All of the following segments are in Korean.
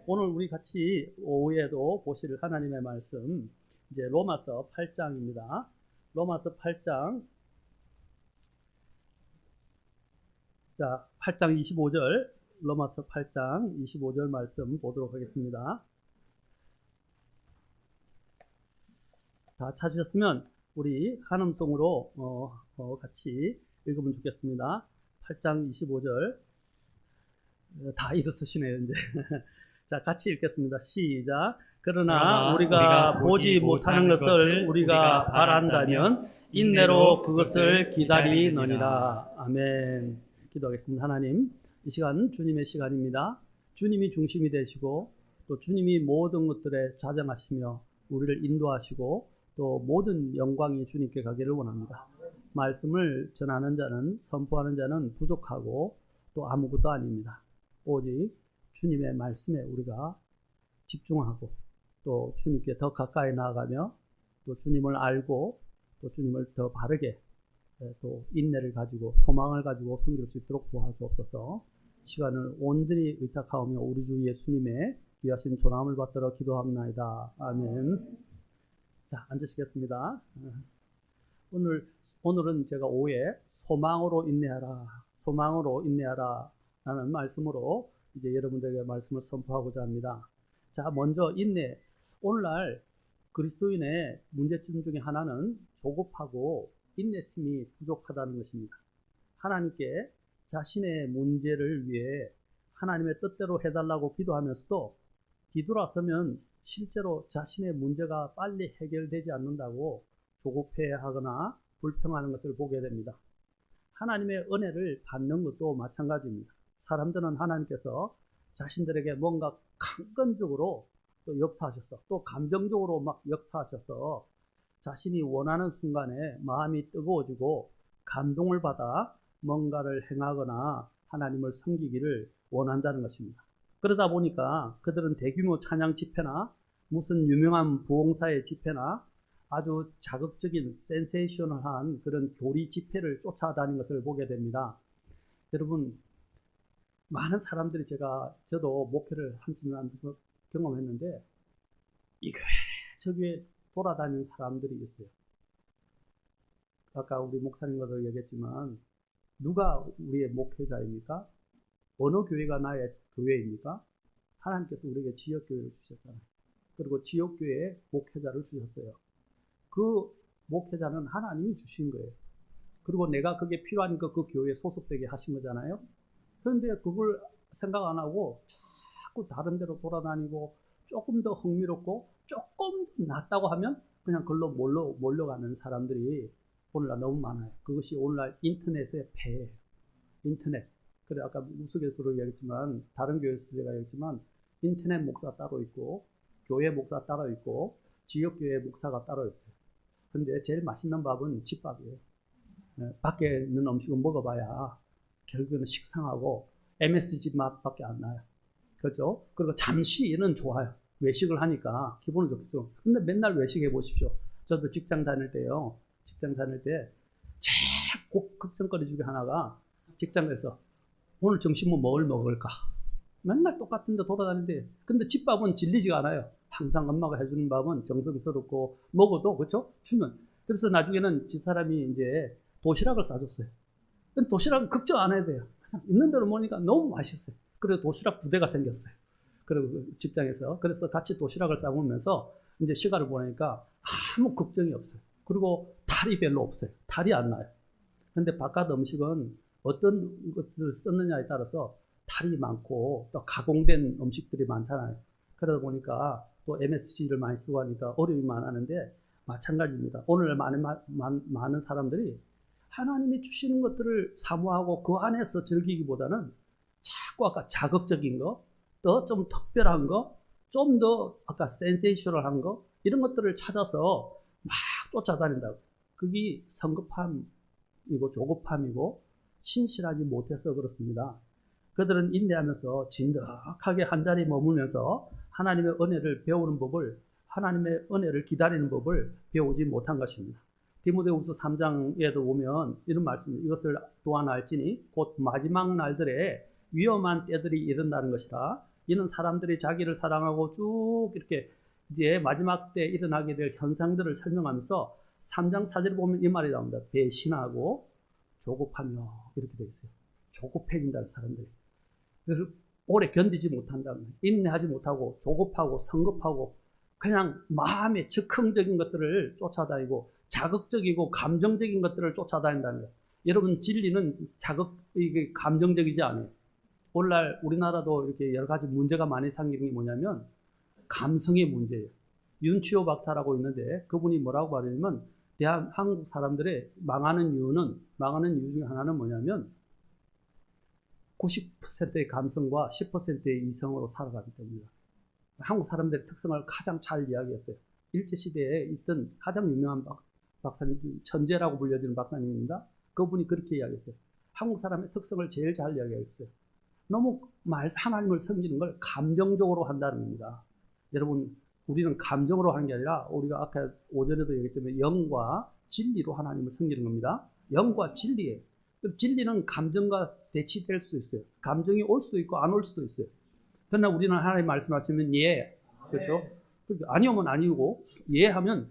오늘 우리 같이 오후에도 보실 하나님의 말씀, 이제 로마서 8장입니다. 로마서 8장, 자, 8장 25절, 로마서 8장 25절 말씀 보도록 하겠습니다. 다 찾으셨으면 우리 한음성으로 같이 읽으면 좋겠습니다. 8장 25절. 다 일어서시네요, 이제. 자, 같이 읽겠습니다. 시작. 그러나 우리가 보지 못하는 것을 우리가 바란다면 인내로 그것을 기다리느니라. 아멘. 기도하겠습니다. 하나님, 이 시간 주님의 시간입니다. 주님이 중심이 되시고 또 주님이 모든 것들에 좌정하시며 우리를 인도하시고 또 모든 영광이 주님께 가기를 원합니다. 말씀을 전하는 자는, 선포하는 자는 부족하고 또 아무것도 아닙니다. 오직 주님의 말씀에 우리가 집중하고 또 주님께 더 가까이 나아가며 또 주님을 알고 또 주님을 더 바르게 또 인내를 가지고 소망을 가지고 섬길 수 있도록 도와주옵소서. 시간을 온전히 의탁하오며 우리 주 예수님의 귀하신 존함을 받들어 기도합나이다. 아멘. 자, 앉으시겠습니다. 오늘은 제가 오후에 소망으로 인내하라 라는 말씀으로 이제 여러분들에게 말씀을 선포하고자 합니다. 자, 먼저 인내. 오늘날 그리스도인의 문제점 중에 하나는 조급하고 인내심이 부족하다는 것입니다. 하나님께 자신의 문제를 위해 하나님의 뜻대로 해달라고 기도하면서도 뒤돌아서면 실제로 자신의 문제가 빨리 해결되지 않는다고 조급해하거나 불평하는 것을 보게 됩니다. 하나님의 은혜를 받는 것도 마찬가지입니다. 사람들은 하나님께서 자신들에게 뭔가 강건적으로 또 역사하셔서 또 감정적으로 막 역사하셔서 자신이 원하는 순간에 마음이 뜨거워지고 감동을 받아 뭔가를 행하거나 하나님을 섬기기를 원한다는 것입니다. 그러다 보니까 그들은 대규모 찬양 집회나 무슨 유명한 부흥사의 집회나 아주 자극적인 센세이셔널한 그런 교리 집회를 쫓아다니는 것을 보게 됩니다. 여러분, 많은 사람들이 저도 목회를 한순간 경험했는데 이 교회 저 교회 돌아다니는 사람들이 있어요. 아까 우리 목사님과도 얘기했지만 누가 우리의 목회자입니까? 어느 교회가 나의 교회입니까? 하나님께서 우리에게 지역교회를 주셨잖아요. 그리고 지역교회에 목회자를 주셨어요. 그 목회자는 하나님이 주신 거예요. 그리고 내가 그게 필요하니까 그 교회에 소속되게 하신 거잖아요. 그런데 그걸 생각 안 하고 자꾸 다른 데로 돌아다니고 조금 더 흥미롭고 조금 더 낫다고 하면 그냥 그걸로 몰려가는 사람들이 오늘날 너무 많아요. 그것이 오늘날 인터넷의 폐예요. 인터넷. 그래, 아까 우스갯소리로 얘기했지만, 다른 교회에서 제가 얘기했지만, 인터넷 목사 따로 있고, 교회 목사 따로 있고, 지역교회 목사가 따로 있어요. 근데 제일 맛있는 밥은 집밥이에요. 밖에 있는 음식은 먹어봐야 결국에는 식상하고 MSG 맛밖에 안 나요. 그렇죠? 그리고 잠시는 좋아요. 외식을 하니까 기분은 좋겠죠. 근데 맨날 외식해 보십시오. 저도 직장 다닐 때요. 직장 다닐 때 제일 걱정거리 중에 하나가 직장에서 오늘 점심 뭘 먹을까? 맨날 똑같은 데 돌아다니는데 근데 집밥은 질리지가 않아요. 항상 엄마가 해주는 밥은 정성스럽고 먹어도 그렇죠? 주면. 그래서 나중에는 집사람이 이제 도시락을 싸줬어요. 도시락은 걱정 안 해도 돼요. 있는 대로 먹으니까 너무 맛있어요. 그래서 도시락 부대가 생겼어요. 그리고 직장에서. 그래서 같이 도시락을 싸먹으면서 이제 시간을 보내니까 아무 걱정이 없어요. 그리고 탈이 별로 없어요. 탈이 안 나요. 근데 바깥 음식은 어떤 것을 썼느냐에 따라서 탈이 많고 또 가공된 음식들이 많잖아요. 그러다 보니까 또 MSG를 많이 쓰고 하니까 어려움이 많았는데 마찬가지입니다. 오늘 많은 사람들이 하나님이 주시는 것들을 사모하고 그 안에서 즐기기보다는 자꾸 아까 자극적인 거, 또 좀 특별한 거, 좀 더 아까 센세이셔널한 거 이런 것들을 찾아서 막 쫓아다닌다고. 그게 성급함이고 조급함이고 신실하지 못해서 그렇습니다. 그들은 인내하면서 진득하게 한자리에 머물면서 하나님의 은혜를 배우는 법을, 하나님의 은혜를 기다리는 법을 배우지 못한 것입니다. 디모데후서 3장에도 보면 이런 말씀, 이것을 또한 알지니 곧 마지막 날들에 위험한 때들이 이른다는 것이라. 이는 사람들이 자기를 사랑하고 쭉 이렇게 이제 마지막 때 일어나게 될 현상들을 설명하면서 3장 4절에 보면 이 말이 나옵니다. 배신하고 조급하며 이렇게 되어 있어요. 조급해진다는 사람들이. 그래서 오래 견디지 못한다면 인내하지 못하고 조급하고 성급하고 그냥 마음의 즉흥적인 것들을 쫓아다니고 자극적이고 감정적인 것들을 쫓아다닌다는 거예요. 여러분 진리는 이게 감정적이지 않아요. 오늘날 우리나라도 이렇게 여러 가지 문제가 많이 생기는 게 뭐냐면 감성의 문제예요. 윤치호 박사라고 있는데 그분이 뭐라고 말하냐면 한국 사람들의 망하는 이유 중에 하나는 뭐냐면 90%의 감성과 10%의 이성으로 살아가기 때문입니다. 한국 사람들의 특성을 가장 잘 이야기했어요. 일제시대에 있던 가장 유명한 박사님, 천재라고 불려지는 박사님입니다. 그분이 그렇게 이야기했어요. 한국 사람의 특성을 제일 잘 이야기했어요. 너무 하나님을 섬기는 걸 감정적으로 한다는 겁니다. 여러분, 우리는 감정으로 하는 게 아니라 우리가 아까 오전에도 얘기했지만 영과 진리로 하나님을 섬기는 겁니다. 영과 진리예요. 진리는 감정과 대치될 수 있어요. 감정이 올 수도 있고 안 올 수도 있어요. 그러나 우리는 하나님 말씀하시면 예, 그렇죠? 아니오면 아니고 예하면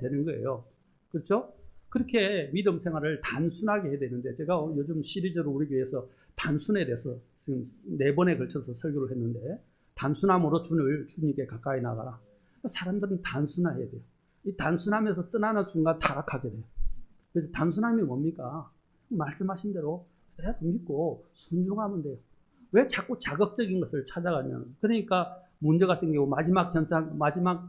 되는 거예요. 그렇죠? 그렇게 믿음 생활을 단순하게 해야 되는데 제가 요즘 시리즈로 우리 교회에서 단순에 대해서 지금 4번에 걸쳐서 설교를 했는데 단순함으로 주님께 가까이 나가라. 사람들은 단순해야 돼요. 이 단순함에서 떠나는 순간 타락하게 돼요. 그래서 단순함이 뭡니까? 말씀하신 대로 그대로 믿고 순종하면 돼요. 왜 자꾸 자극적인 것을 찾아가냐면 그러니까 문제가 생기고 마지막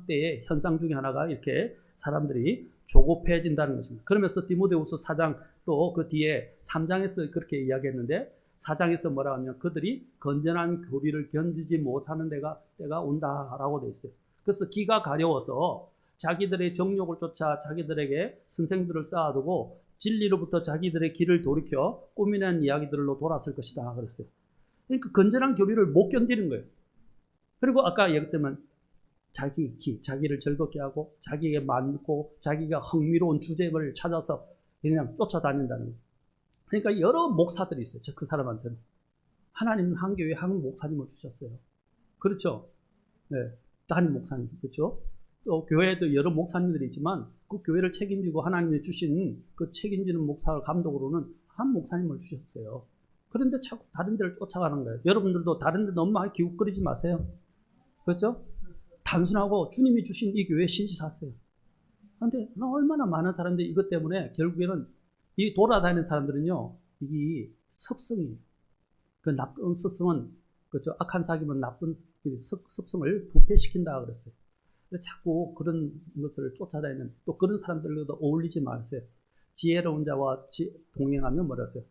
때의 현상 중에 하나가 이렇게 사람들이 조급해진다는 것입니다. 그러면서 디모데후서 4장 또 그 뒤에 3장에서 그렇게 이야기했는데 4장에서 뭐라 하면 그들이 건전한 교리를 견디지 못하는 때가 온다라고 되어 있어요. 그래서 기가 가려워서 자기들의 정욕을 쫓아 자기들에게 선생들을 쌓아두고 진리로부터 자기들의 길을 돌이켜 꾸미는 이야기들로 돌았을 것이다 그랬어요. 그러니까 건전한 교리를 못 견디는 거예요. 그리고 아까 얘기했지만 자기를 즐겁게 하고 자기에게 맞고 자기가 흥미로운 주제를 찾아서 그냥 쫓아다닌다는 거예요. 그러니까 여러 목사들이 있어요. 그 사람한테는. 하나님은 한 교회에 한 목사님을 주셨어요. 그렇죠? 네. 담임 목사님. 그렇죠? 또 교회에도 여러 목사님들이 있지만 그 교회를 책임지고 하나님이 주신 그 책임지는 목사 감독으로는 한 목사님을 주셨어요. 그런데 자꾸 다른 데를 쫓아가는 거예요. 여러분들도 다른 데 너무 많이 기웃거리지 마세요. 그렇죠? 단순하고 주님이 주신 이 교회에 신실하세요. 그런데 얼마나 많은 사람들이 이것 때문에 결국에는 이 돌아다니는 사람들은요, 이게 습성이에요. 그 나쁜 습성은, 그렇죠? 악한 사기면 나쁜 습성을 부패시킨다 그랬어요. 자꾸 그런 것들을 쫓아다니는 또 그런 사람들과도 어울리지 마세요. 지혜로운 자와 동행하면 뭐랬어요?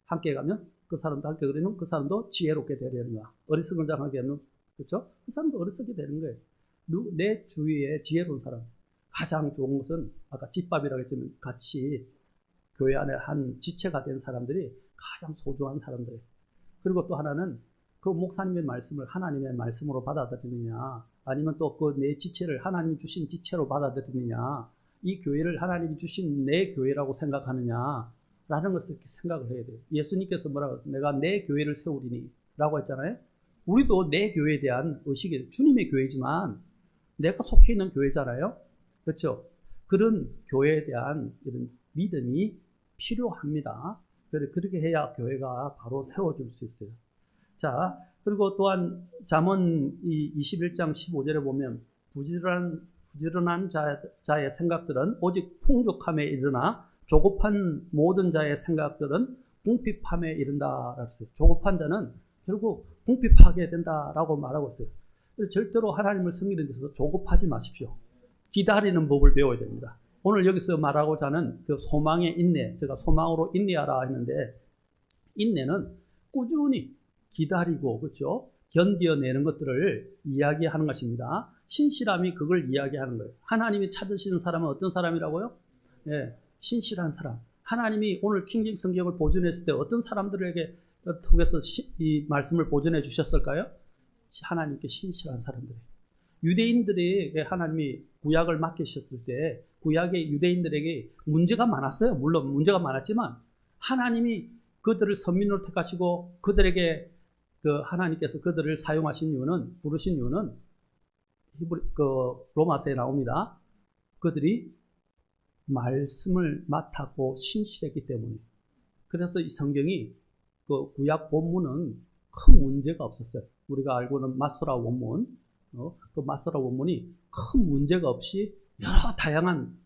함께 가면 그 사람도 함께 그러면 그 사람도 지혜롭게 되려는 거야. 어리석은 자와 함께 하면 그렇죠? 그 사람도 어리석게 되는 거예요. 내 주위에 지혜로운 사람 가장 좋은 것은 아까 집밥이라고 했지만 같이 교회 안에 한 지체가 된 사람들이 가장 소중한 사람들이에요. 그리고 또 하나는 그 목사님의 말씀을 하나님의 말씀으로 받아들이느냐 아니면 또 그 내 지체를 하나님이 주신 지체로 받아들이느냐 이 교회를 하나님이 주신 내 교회라고 생각하느냐 라는 것을 이렇게 생각을 해야 돼요. 예수님께서 뭐라고 내가 내 교회를 세우리니 라고 했잖아요. 우리도 내 교회에 대한 의식이 주님의 교회지만 내가 속해 있는 교회잖아요. 그렇죠? 그런 교회에 대한 이런 믿음이 필요합니다. 그렇게 해야 교회가 바로 세워질 수 있어요. 자, 그리고 또한 잠언 21장 15절에 보면 부지런한 자의 생각들은 오직 풍족함에 이르나 조급한 모든 자의 생각들은 궁핍함에 이른다. 조급한 자는 결국 궁핍하게 된다라고 말하고 있어요. 절대로 하나님을 섬기는 데서 조급하지 마십시오. 기다리는 법을 배워야 됩니다. 오늘 여기서 말하고자 하는 그 소망의 인내, 제가 소망으로 인내하라 했는데 인내는 꾸준히 기다리고 그렇죠? 견뎌내는 것들을 이야기하는 것입니다. 신실함이 그걸 이야기하는 거예요. 하나님이 찾으시는 사람은 어떤 사람이라고요? 네, 신실한 사람. 하나님이 오늘 킹김 성경을 보존했을 때 어떤 사람들에게 통해서 이 말씀을 보존해 주셨을까요? 하나님께 신실한 사람들. 유대인들에게 하나님이 구약을 맡기셨을 때 구약의 유대인들에게 문제가 많았어요. 물론 문제가 많았지만 하나님이 그들을 선민으로 택하시고 그들에게 그 하나님께서 그들을 사용하신 이유는, 부르신 이유는 로마서에 나옵니다. 그들이 말씀을 맡았고 신실했기 때문에. 그래서 이 성경이 그 구약 본문은 큰 문제가 없었어요. 우리가 알고는 마소라 원문, 그 마소라 원문이 큰 문제가 없이 여러 다양한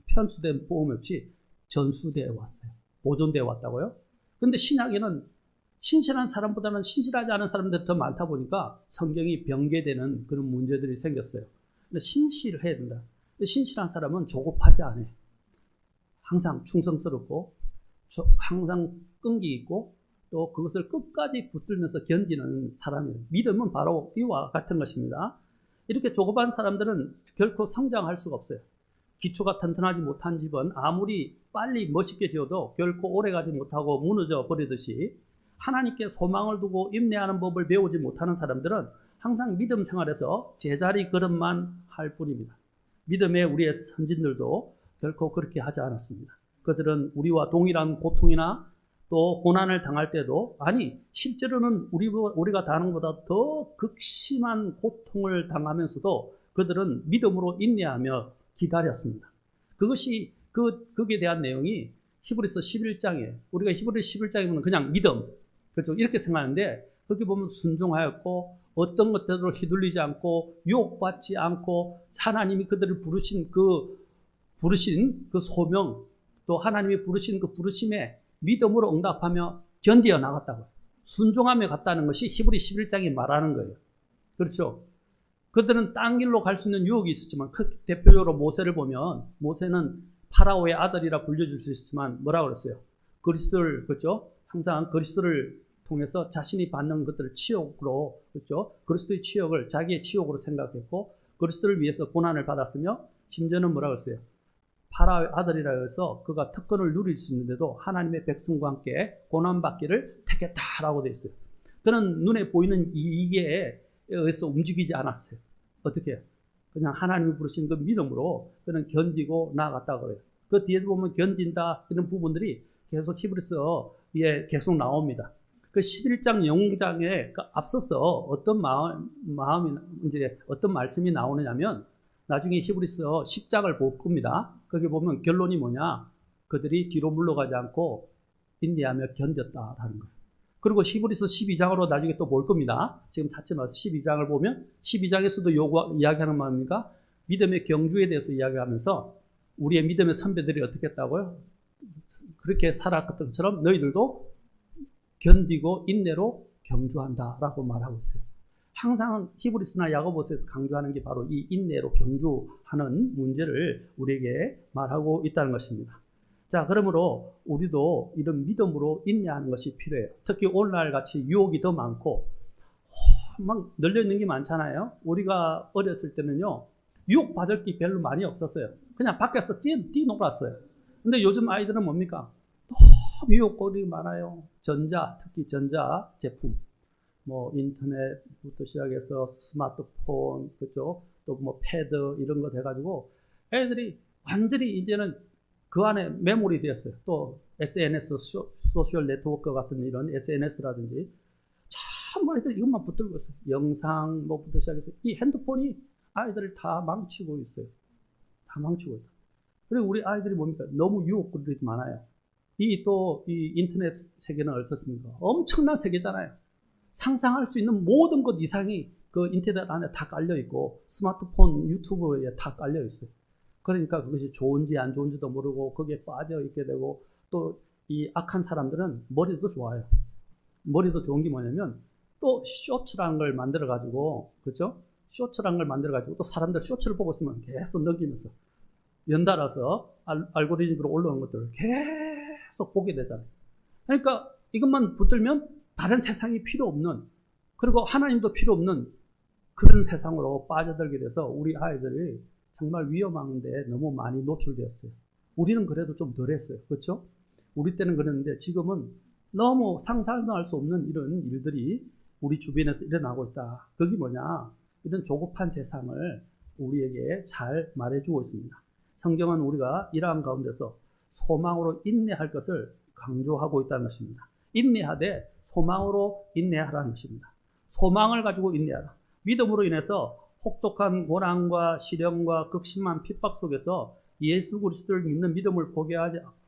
편수된 보험 없이 전수되어 왔어요. 보존되어 왔다고요. 근데 신약에는 신실한 사람보다는 신실하지 않은 사람들이 더 많다 보니까 성경이 병개되는 그런 문제들이 생겼어요. 근데 신실해야 된다. 신실한 사람은 조급하지 않아요. 항상 충성스럽고 항상 끈기 있고 또 그것을 끝까지 붙들면서 견디는 사람이에요. 믿음은 바로 이와 같은 것입니다. 이렇게 조급한 사람들은 결코 성장할 수가 없어요. 기초가 튼튼하지 못한 집은 아무리 빨리 멋있게 지어도 결코 오래가지 못하고 무너져 버리듯이 하나님께 소망을 두고 인내하는 법을 배우지 못하는 사람들은 항상 믿음 생활에서 제자리 걸음만 할 뿐입니다. 믿음의 우리의 선진들도 결코 그렇게 하지 않았습니다. 그들은 우리와 동일한 고통이나 또 고난을 당할 때도, 아니 실제로는 우리가 당하는 것보다 더 극심한 고통을 당하면서도 그들은 믿음으로 인내하며 기다렸습니다. 그것이 거기에 대한 내용이 히브리서 11장에, 우리가 히브리서 11장에 보면 그냥 믿음, 그렇죠? 이렇게 생각하는데 거기 보면 순종하였고 어떤 것들로 휘둘리지 않고 유혹받지 않고 하나님이 그들을 부르신 그 소명, 또 하나님이 부르신 그 부르심에 믿음으로 응답하며 견디어 나갔다고요. 순종하며 갔다는 것이 히브리 11장이 말하는 거예요. 그렇죠? 그들은 딴 길로 갈 수 있는 유혹이 있었지만, 대표적으로 모세를 보면 모세는 파라오의 아들이라 불려줄 수 있지만 뭐라고 그랬어요? 그리스도를, 그렇죠? 항상 그리스도를 통해서 자신이 받는 것들을 치욕으로, 그렇죠? 그리스도의 치욕을 자기의 치욕으로 생각했고 그리스도를 위해서 고난을 받았으며, 심지어는 뭐라고 했어요? 파라오의 아들이라 해서 그가 특권을 누릴 수 있는데도 하나님의 백성과 함께 고난받기를 택했다라고 되어 있어요. 그는 눈에 보이는 이익에 의해서 움직이지 않았어요. 어떻게 해요? 그냥 하나님이 부르신 그 믿음으로 그는 견디고 나아갔다고 그래요. 그 뒤에도 보면 견딘다 이런 부분들이 계속 히브리서에 계속 나옵니다. 그 11장 영장에 앞서서 어떤 어떤 말씀이 나오느냐면, 나중에 히브리서 10장을 볼 겁니다. 거기 보면 결론이 뭐냐? 그들이 뒤로 물러가지 않고 인내하며 견뎠다라는 거예요. 그리고 히브리서 12장으로 나중에 또 볼 겁니다. 지금 찾지 마세요. 12장을 보면 12장에서도 이야기하는 말입니까? 믿음의 경주에 대해서 이야기하면서 우리의 믿음의 선배들이 어떻게 했다고요? 그렇게 살아갔던 것처럼 너희들도 견디고 인내로 경주한다라고 말하고 있어요. 항상 히브리서나 야고보서에서 강조하는 게 바로 이 인내로 경주하는 문제를 우리에게 말하고 있다는 것입니다. 자, 그러므로 우리도 이런 믿음으로 인내하는 것이 필요해요. 특히 오늘날 같이 유혹이 더 많고 막 널려있는 게 많잖아요. 우리가 어렸을 때는요, 유혹 받을 게 별로 많이 없었어요. 그냥 밖에서 뛰놀았어요. 근데 요즘 아이들은 뭡니까? 너무 유혹거리가 많아요. 특히 전자 제품, 뭐 인터넷부터 시작해서 스마트폰, 그죠? 또 뭐 패드 이런 거 돼가지고 애들이 완전히 이제는 그 안에 메모리 되었어요. 또 SNS, 소셜 네트워크 같은 이런 SNS라든지 참 아이들 이것만 붙들고 있어요. 영상 뭐부터 시작해서 이 핸드폰이 아이들을 다 망치고 있어요. 다 망치고 있어요. 그리고 우리 아이들이 뭡니까? 너무 유혹들이 많아요. 이 인터넷 세계는 어떻습니까? 엄청난 세계잖아요. 상상할 수 있는 모든 것 이상이 그 인터넷 안에 다 깔려 있고 스마트폰, 유튜브에 다 깔려 있어요. 그러니까 그것이 좋은지 안 좋은지도 모르고 거기에 빠져 있게 되고, 또 이 악한 사람들은 머리도 좋아요. 머리도 좋은 게 뭐냐면 또 쇼츠라는 걸 만들어 가지고, 그렇죠? 쇼츠라는 걸 만들어 가지고 또 사람들 쇼츠를 보고 있으면 계속 넘기면서 연달아서 알고리즘으로 올라오는 것들을 계속 보게 되잖아요. 그러니까 이것만 붙들면 다른 세상이 필요 없는, 그리고 하나님도 필요 없는 그런 세상으로 빠져들게 돼서 우리 아이들이 정말 위험한데 너무 많이 노출되었어요. 우리는 그래도 좀 덜했어요. 그렇죠? 우리 때는 그랬는데 지금은 너무 상상도 할 수 없는 이런 일들이 우리 주변에서 일어나고 있다. 그게 뭐냐? 이런 조급한 세상을 우리에게 잘 말해주고 있습니다. 성경은 우리가 이러한 가운데서 소망으로 인내할 것을 강조하고 있다는 것입니다. 인내하되 소망으로 인내하라는 것입니다. 소망을 가지고 인내하라. 믿음으로 인해서 혹독한 고난과 시련과 극심한 핍박 속에서 예수 그리스도를 믿는 믿음을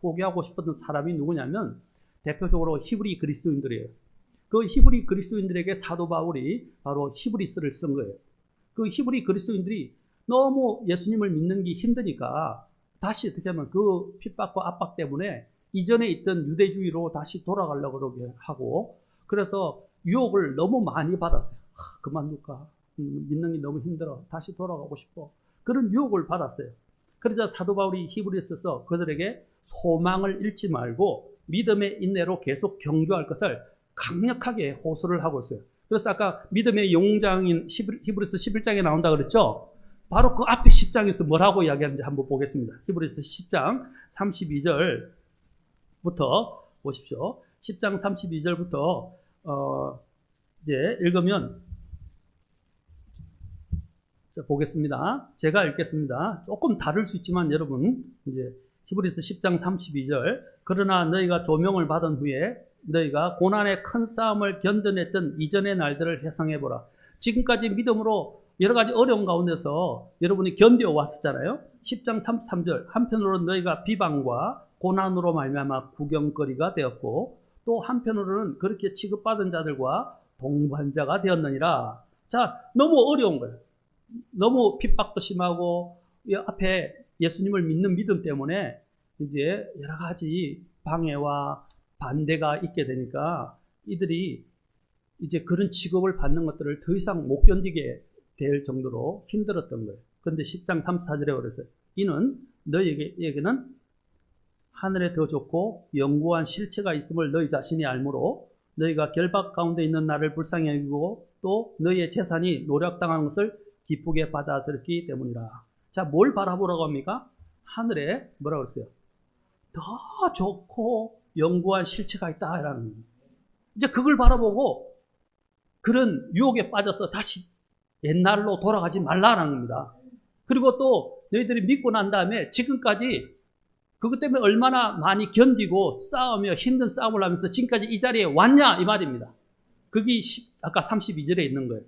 포기하고 싶었던 사람이 누구냐면 대표적으로 히브리 그리스도인들이에요. 그 히브리 그리스도인들에게 사도 바울이 바로 히브리서를 쓴 거예요. 그 히브리 그리스도인들이 너무 예수님을 믿는 게 힘드니까 다시 어떻게 하면 그 핍박과 압박 때문에 이전에 있던 유대주의로 다시 돌아가려고 그러게 하고, 그래서 유혹을 너무 많이 받았어요. 그만둘까? 믿는 게 너무 힘들어. 다시 돌아가고 싶어. 그런 유혹을 받았어요. 그러자 사도 바울이 히브리서에 써서 그들에게 소망을 잃지 말고 믿음의 인내로 계속 경주할 것을 강력하게 호소를 하고 있어요. 그래서 아까 믿음의 용장인 히브리서 11장에 나온다 그랬죠? 바로 그 앞에 10장에서 뭐라고 이야기하는지 한번 보겠습니다. 히브리서 10장 32절부터 보십시오. 10장 32절부터 이제 읽으면, 자, 보겠습니다. 제가 읽겠습니다. 조금 다를 수 있지만 여러분, 이제 히브리서 10장 32절. 그러나 너희가 조명을 받은 후에 너희가 고난의 큰 싸움을 견뎌냈던 이전의 날들을 회상해보라. 지금까지 믿음으로 여러 가지 어려운 가운데서 여러분이 견뎌왔었잖아요. 10장 33절. 한편으로는 너희가 비방과 고난으로 말미암아 구경거리가 되었고, 또 한편으로는 그렇게 취급받은 자들과 동반자가 되었느니라. 자, 너무 어려운 거예요. 너무 핍박도 심하고 앞에 예수님을 믿는 믿음 때문에 이제 여러 가지 방해와 반대가 있게 되니까 이들이 이제 그런 취급을 받는 것들을 더 이상 못 견디게 될 정도로 힘들었던 거예요. 그런데 10장 34절에 그랬어요. 이는 너희에게는 하늘에 더 좋고 영구한 실체가 있음을 너희 자신이 알므로 너희가 결박 가운데 있는 나를 불쌍히 여기고 또 너희의 재산이 노력당하는 것을 기쁘게 받아들였기 때문이라. 자, 뭘 바라보라고 합니까? 하늘에 뭐라고 그랬어요? 더 좋고 영구한 실체가 있다라는 겁니다. 이제 그걸 바라보고 그런 유혹에 빠져서 다시 옛날로 돌아가지 말라라는 겁니다. 그리고 또 너희들이 믿고 난 다음에 지금까지 그것 때문에 얼마나 많이 견디고 싸우며 힘든 싸움을 하면서 지금까지 이 자리에 왔냐 이 말입니다. 그게 아까 32절에 있는 거예요.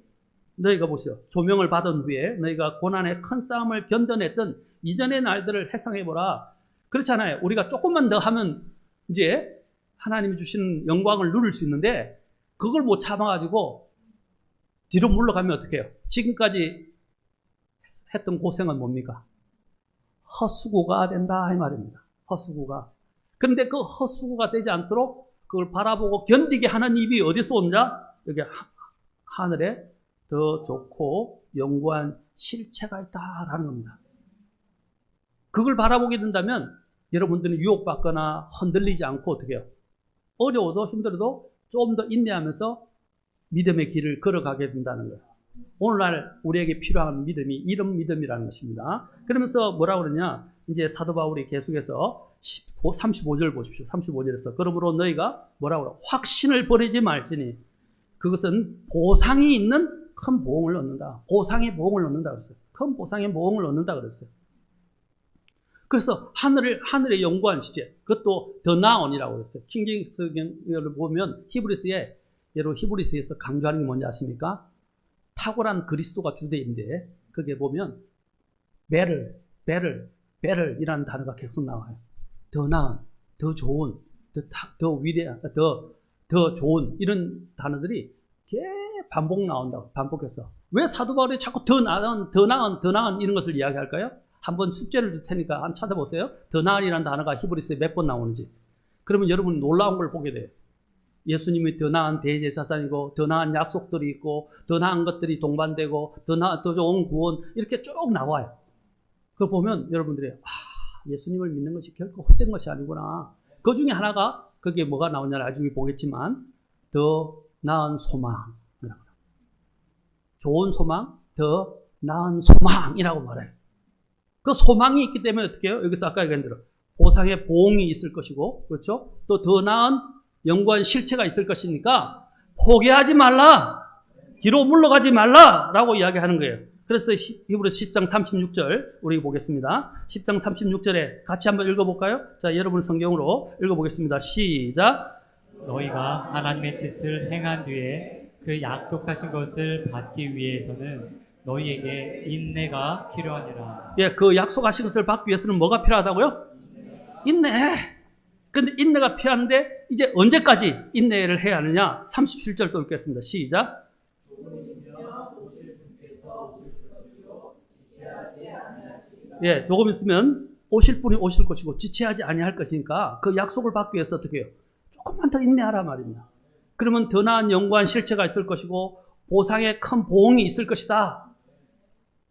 너희가 보세요. 조명을 받은 후에 너희가 고난의 큰 싸움을 견뎌냈던 이전의 날들을 회상해보라. 그렇잖아요. 우리가 조금만 더 하면 이제 하나님이 주시는 영광을 누릴 수 있는데 그걸 못 참아가지고 뒤로 물러가면 어떡해요? 지금까지 했던 고생은 뭡니까? 헛수고가 된다 이 말입니다. 헛수고가. 그런데 그 헛수고가 되지 않도록 그걸 바라보고 견디게 하는 입이 어디서 온다? 여기 하늘에 더 좋고 영구한 실체가 있다라는 겁니다. 그걸 바라보게 된다면 여러분들은 유혹받거나 흔들리지 않고 어떻게 해요? 어려워도 힘들어도 좀 더 인내하면서 믿음의 길을 걸어가게 된다는 거예요. 오늘날 우리에게 필요한 믿음이 이런 믿음이라는 것입니다. 그러면서 뭐라고 그러냐? 이제 사도 바울이 계속해서 35절 보십시오. 35절에서 그러므로 너희가 뭐라고 그래요? 확신을 버리지 말지니 그것은 보상이 있는 큰 보응을 얻는다. 보상의 보응을 얻는다 그랬어요. 큰 보상의 보응을 얻는다 그랬어요. 그래서 하늘의 영구한 시제, 그것도 더 나온이라고 그랬어요. 킹제임스를 보면 히브리서에서 강조하는 게 뭔지 아십니까? 탁월한 그리스도가 주제인데 그게 보면 베를이라는 단어가 계속 나와요. 더 나은, 더 좋은, 더 위대한, 더 좋은 이런 단어들이 반복해서. 왜 사도 바울이 자꾸 더 나은 이런 것을 이야기할까요? 한번 숙제를 줄 테니까 한번 찾아보세요. 더 나은이라는 단어가 히브리서에 몇 번 나오는지. 그러면 여러분 놀라운 걸 보게 돼요. 예수님이 더 나은 대제사장이고 더 나은 약속들이 있고 더 나은 것들이 동반되고 더 좋은 구원 이렇게 쭉 나와요. 그거 보면 여러분들이 예수님을 믿는 것이 결코 헛된 것이 아니구나. 그 중에 하나가 거기에 뭐가 나오냐 나중에 보겠지만 더 나은 소망, 좋은 소망, 더 나은 소망이라고 말해요. 그 소망이 있기 때문에 어떻게 해요? 여기서 아까 얘기한 대로 보상의 보응이 있을 것이고, 그렇죠? 또 더 나은 영구한 실체가 있을 것이니까 포기하지 말라, 뒤로 물러가지 말라라고 이야기하는 거예요. 그래서 히브리서 10장 36절 우리 보겠습니다. 10장 36절에 같이 한번 읽어볼까요? 자, 여러분 성경으로 읽어보겠습니다. 시작. 너희가 하나님의 뜻을 행한 뒤에 그 약속하신 것을 받기 위해서는 너희에게 인내가 필요하니라. 예, 그 약속하신 것을 받기 위해서는 뭐가 필요하다고요? 인내. 근데 인내가 필요한데 이제 언제까지 인내를 해야 하느냐? 37절 또 읽겠습니다. 시작. 예, 조금 있으면 오실 분이 오실 것이고 지체하지 아니할 것이니까 그 약속을 받기 위해서 어떻게 해요? 조금만 더 인내하라 말입니다. 그러면 더 나은 영광 실체가 있을 것이고 보상의 큰 보응이 있을 것이다.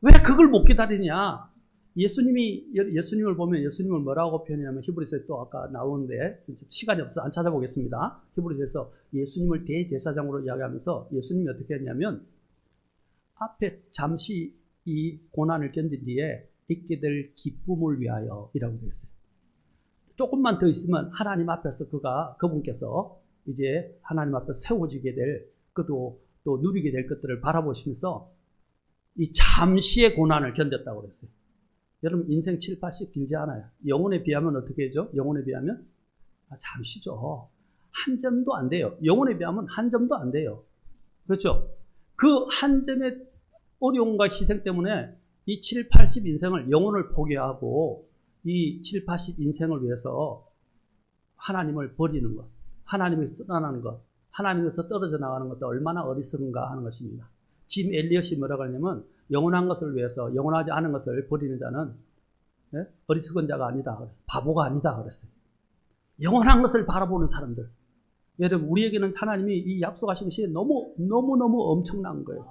왜 그걸 못 기다리냐? 예수님을 보면 예수님을 뭐라고 표현하냐면 히브리서에 또 아까 나오는데 시간이 없어서 안 찾아보겠습니다. 히브리서에서 예수님을 대제사장으로 이야기하면서 예수님이 어떻게 했냐면 앞에 잠시 이 고난을 견딘 뒤에 있게 될 기쁨을 위하여 이라고 되어 있어요. 조금만 더 있으면 하나님 앞에서 그분께서 이제 하나님 앞에 세워지게 될 또 누리게 될 것들을 바라보시면서 이 잠시의 고난을 견뎠다고 그랬어요. 여러분 인생 7, 80 길지 않아요. 영혼에 비하면 어떻게 되죠? 영혼에 비하면 잠시죠. 한 점도 안 돼요. 영혼에 비하면 한 점도 안 돼요. 그렇죠? 그 한 점의 어려움과 희생 때문에 이 7, 80 인생을 영혼을 포기하고 이 7, 80 인생을 위해서 하나님을 버리는 것, 하나님에서 떠나는 것, 하나님에서 떨어져 나가는 것도 얼마나 어리석은가 하는 것입니다. 짐 엘리엇이 뭐라고 하냐면 영원한 것을 위해서 영원하지 않은 것을 버리는 자는 어리석은 자가 아니다 그랬어요. 바보가 아니다 그랬어요. 영원한 것을 바라보는 사람들. 여러분 우리에게는 하나님이 이 약속하신 것이 너무너무 엄청난 거예요.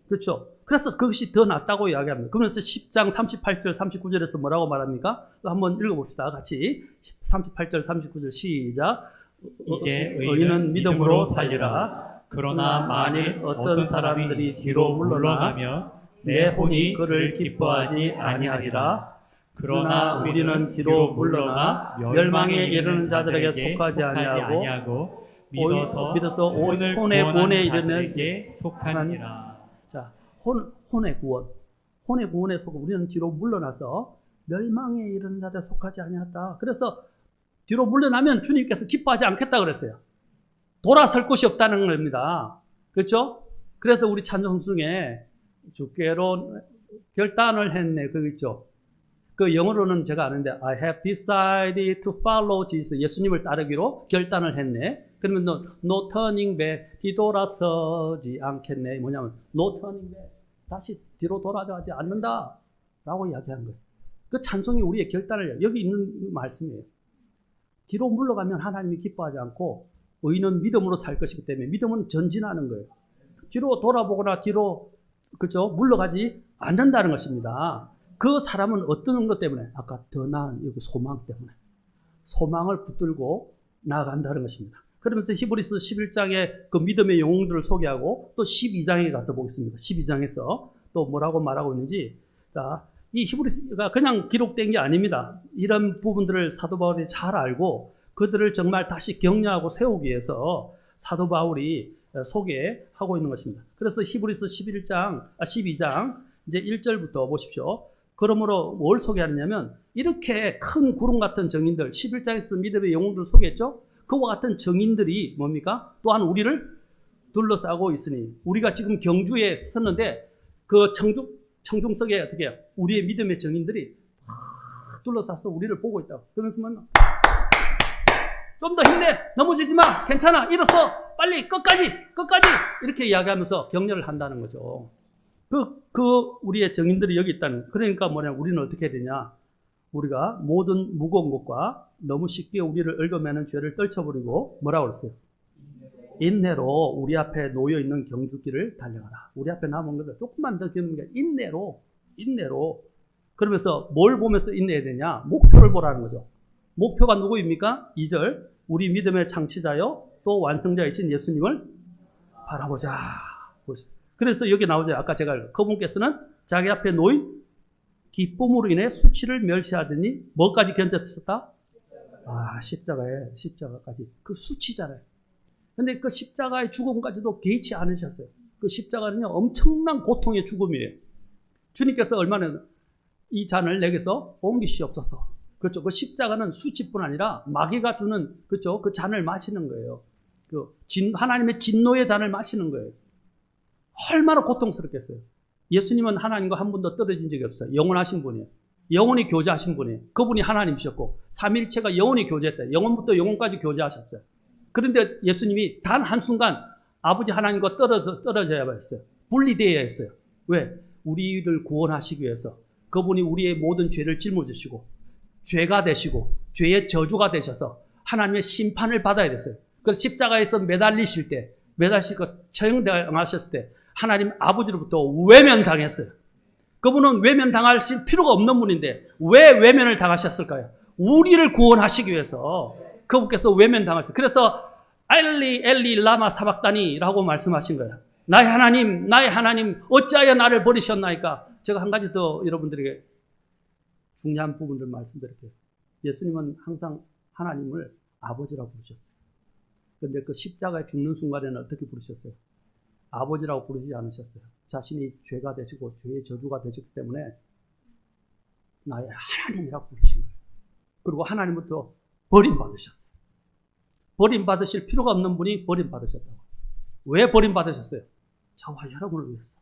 그렇죠? 그래서 그것이 더 낫다고 이야기합니다. 그러면서 10장 38절 39절에서 뭐라고 말합니까? 한번 읽어봅시다. 같이 38절 39절 시작. 이제 의인은 믿음으로 살리라. 그러나 만일 어떤 사람들이 뒤로 물러나면 내 혼이 그를 기뻐하지 아니하리라. 그러나 우리는 뒤로 물러나 멸망에 이르는 자들에게 속하지 아니하고 믿어서 오늘 구원에 이르는 자들에게 속하니라. 자, 혼의 구원에 속아 우리는 뒤로 물러나서 멸망에 이르는 자들에 속하지 아니하다. 그래서 뒤로 물러나면 주님께서 기뻐하지 않겠다 그랬어요. 돌아설 곳이 없다는 겁니다. 그렇죠? 그래서 우리 찬송중에 주께로 결단을 했네. 그거 있죠? 그 영어로는 제가 아는데 I have decided to follow Jesus. 예수님을 따르기로 결단을 했네. 그러면 no turning back. 뒤돌아서지 않겠네. 뭐냐면 no turning back. 다시 뒤로 돌아가지 않는다. 라고 이야기한 거예요. 그 찬송이 우리의 결단을 여기 있는 말씀이에요. 뒤로 물러가면 하나님이 기뻐하지 않고 의인은 믿음으로 살 것이기 때문에 믿음은 전진하는 거예요. 뒤로 돌아보거나 뒤로 그죠? 물러가지 않는다는 것입니다. 그 사람은 어떤 것 때문에? 아까 더 나은 여기 소망 때문에. 소망을 붙들고 나아간다는 것입니다. 그러면서 히브리서 11장에 그 믿음의 영웅들을 소개하고 또 12장에 가서 보겠습니다. 12장에서 또 뭐라고 말하고 있는지. 자, 이 히브리서가 그냥 기록된 게 아닙니다. 이런 부분들을 사도 바울이 잘 알고 그들을 정말 다시 격려하고 세우기 위해서 사도 바울이 소개하고 있는 것입니다. 그래서 히브리서 12장 이제 1절부터 보십시오. 그러므로 뭘 소개하느냐면 이렇게 큰 구름 같은 정인들 11장에서 믿음의 영웅들을 소개했죠. 그와 같은 정인들이 뭡니까? 또한 우리를 둘러싸고 있으니 우리가 지금 경주에 섰는데 그 청중석에 어떻게 해요? 우리의 믿음의 정인들이 둘러싸서 우리를 보고 있다고. 그러면서 좀 더 힘내, 넘어지지 마, 괜찮아, 일어서, 빨리 끝까지 이렇게 이야기하면서 격려를 한다는 거죠. 우리의 정인들이 여기 있다는. 그러니까 뭐냐, 우리는 어떻게 해야 되냐? 우리가 모든 무거운 것과 너무 쉽게 우리를 얽어매는 죄를 떨쳐버리고 뭐라고 그랬어요? 인내로 우리 앞에 놓여있는 경주길을 달려가라. 우리 앞에 남은 것을 조금만 더 겪는 게 인내로. 그러면서 뭘 보면서 인내해야 되냐? 목표를 보라는 거죠. 목표가 누구입니까? 2절. 우리 믿음의 창시자요 또 완성자이신 예수님을 바라보자. 그래서 여기 나오죠. 아까 제가 그분께서는 자기 앞에 놓인 기쁨으로 인해 수치를 멸시하더니 뭐까지 견뎠었다? 십자가까지. 그 수치잖아요. 근데 그 십자가의 죽음까지도 개의치 않으셨어요. 그 십자가는요, 엄청난 고통의 죽음이에요. 주님께서 얼마나 이 잔을 내게서 옮기시옵소서. 그렇죠. 그 십자가는 수치뿐 아니라 마귀가 주는, 그렇죠. 그 잔을 마시는 거예요. 하나님의 진노의 잔을 마시는 거예요. 얼마나 고통스럽겠어요. 예수님은 하나님과 한 번도 떨어진 적이 없어요. 영원하신 분이에요. 영원히 교제하신 분이에요. 그분이 하나님이셨고 삼일체가 영원히 교제했다. 영원부터 영원까지 교제하셨어요. 그런데 예수님이 단 한순간 아버지 하나님과 떨어져야 했어요. 분리되어야 했어요. 왜? 우리를 구원하시기 위해서 그분이 우리의 모든 죄를 짊어지시고 죄가 되시고 죄의 저주가 되셔서 하나님의 심판을 받아야 됐어요. 그래서 십자가에서 매달리시고 처형당하셨을 때 하나님 아버지로부터 외면당했어요. 그분은 외면당할 필요가 없는 분인데 왜 외면을 당하셨을까요? 우리를 구원하시기 위해서 그분께서 외면당하셨어요. 그래서 엘리 엘리 라마 사박다니라고 말씀하신 거예요. 나의 하나님 어찌하여 나를 버리셨나이까. 제가 한 가지 더 여러분들에게 중요한 부분들 말씀드릴게요. 예수님은 항상 하나님을 아버지라고 부르셨어요. 그런데 그 십자가에 죽는 순간에는 어떻게 부르셨어요? 아버지라고 부르지 않으셨어요. 자신이 죄가 되시고 죄의 저주가 되셨기 때문에 나의 하나님이라고 부르신 거예요. 그리고 하나님부터 버림받으셨어요. 버림받으실 필요가 없는 분이 버림받으셨다고. 왜 버림받으셨어요? 저와 여러분을 위해서.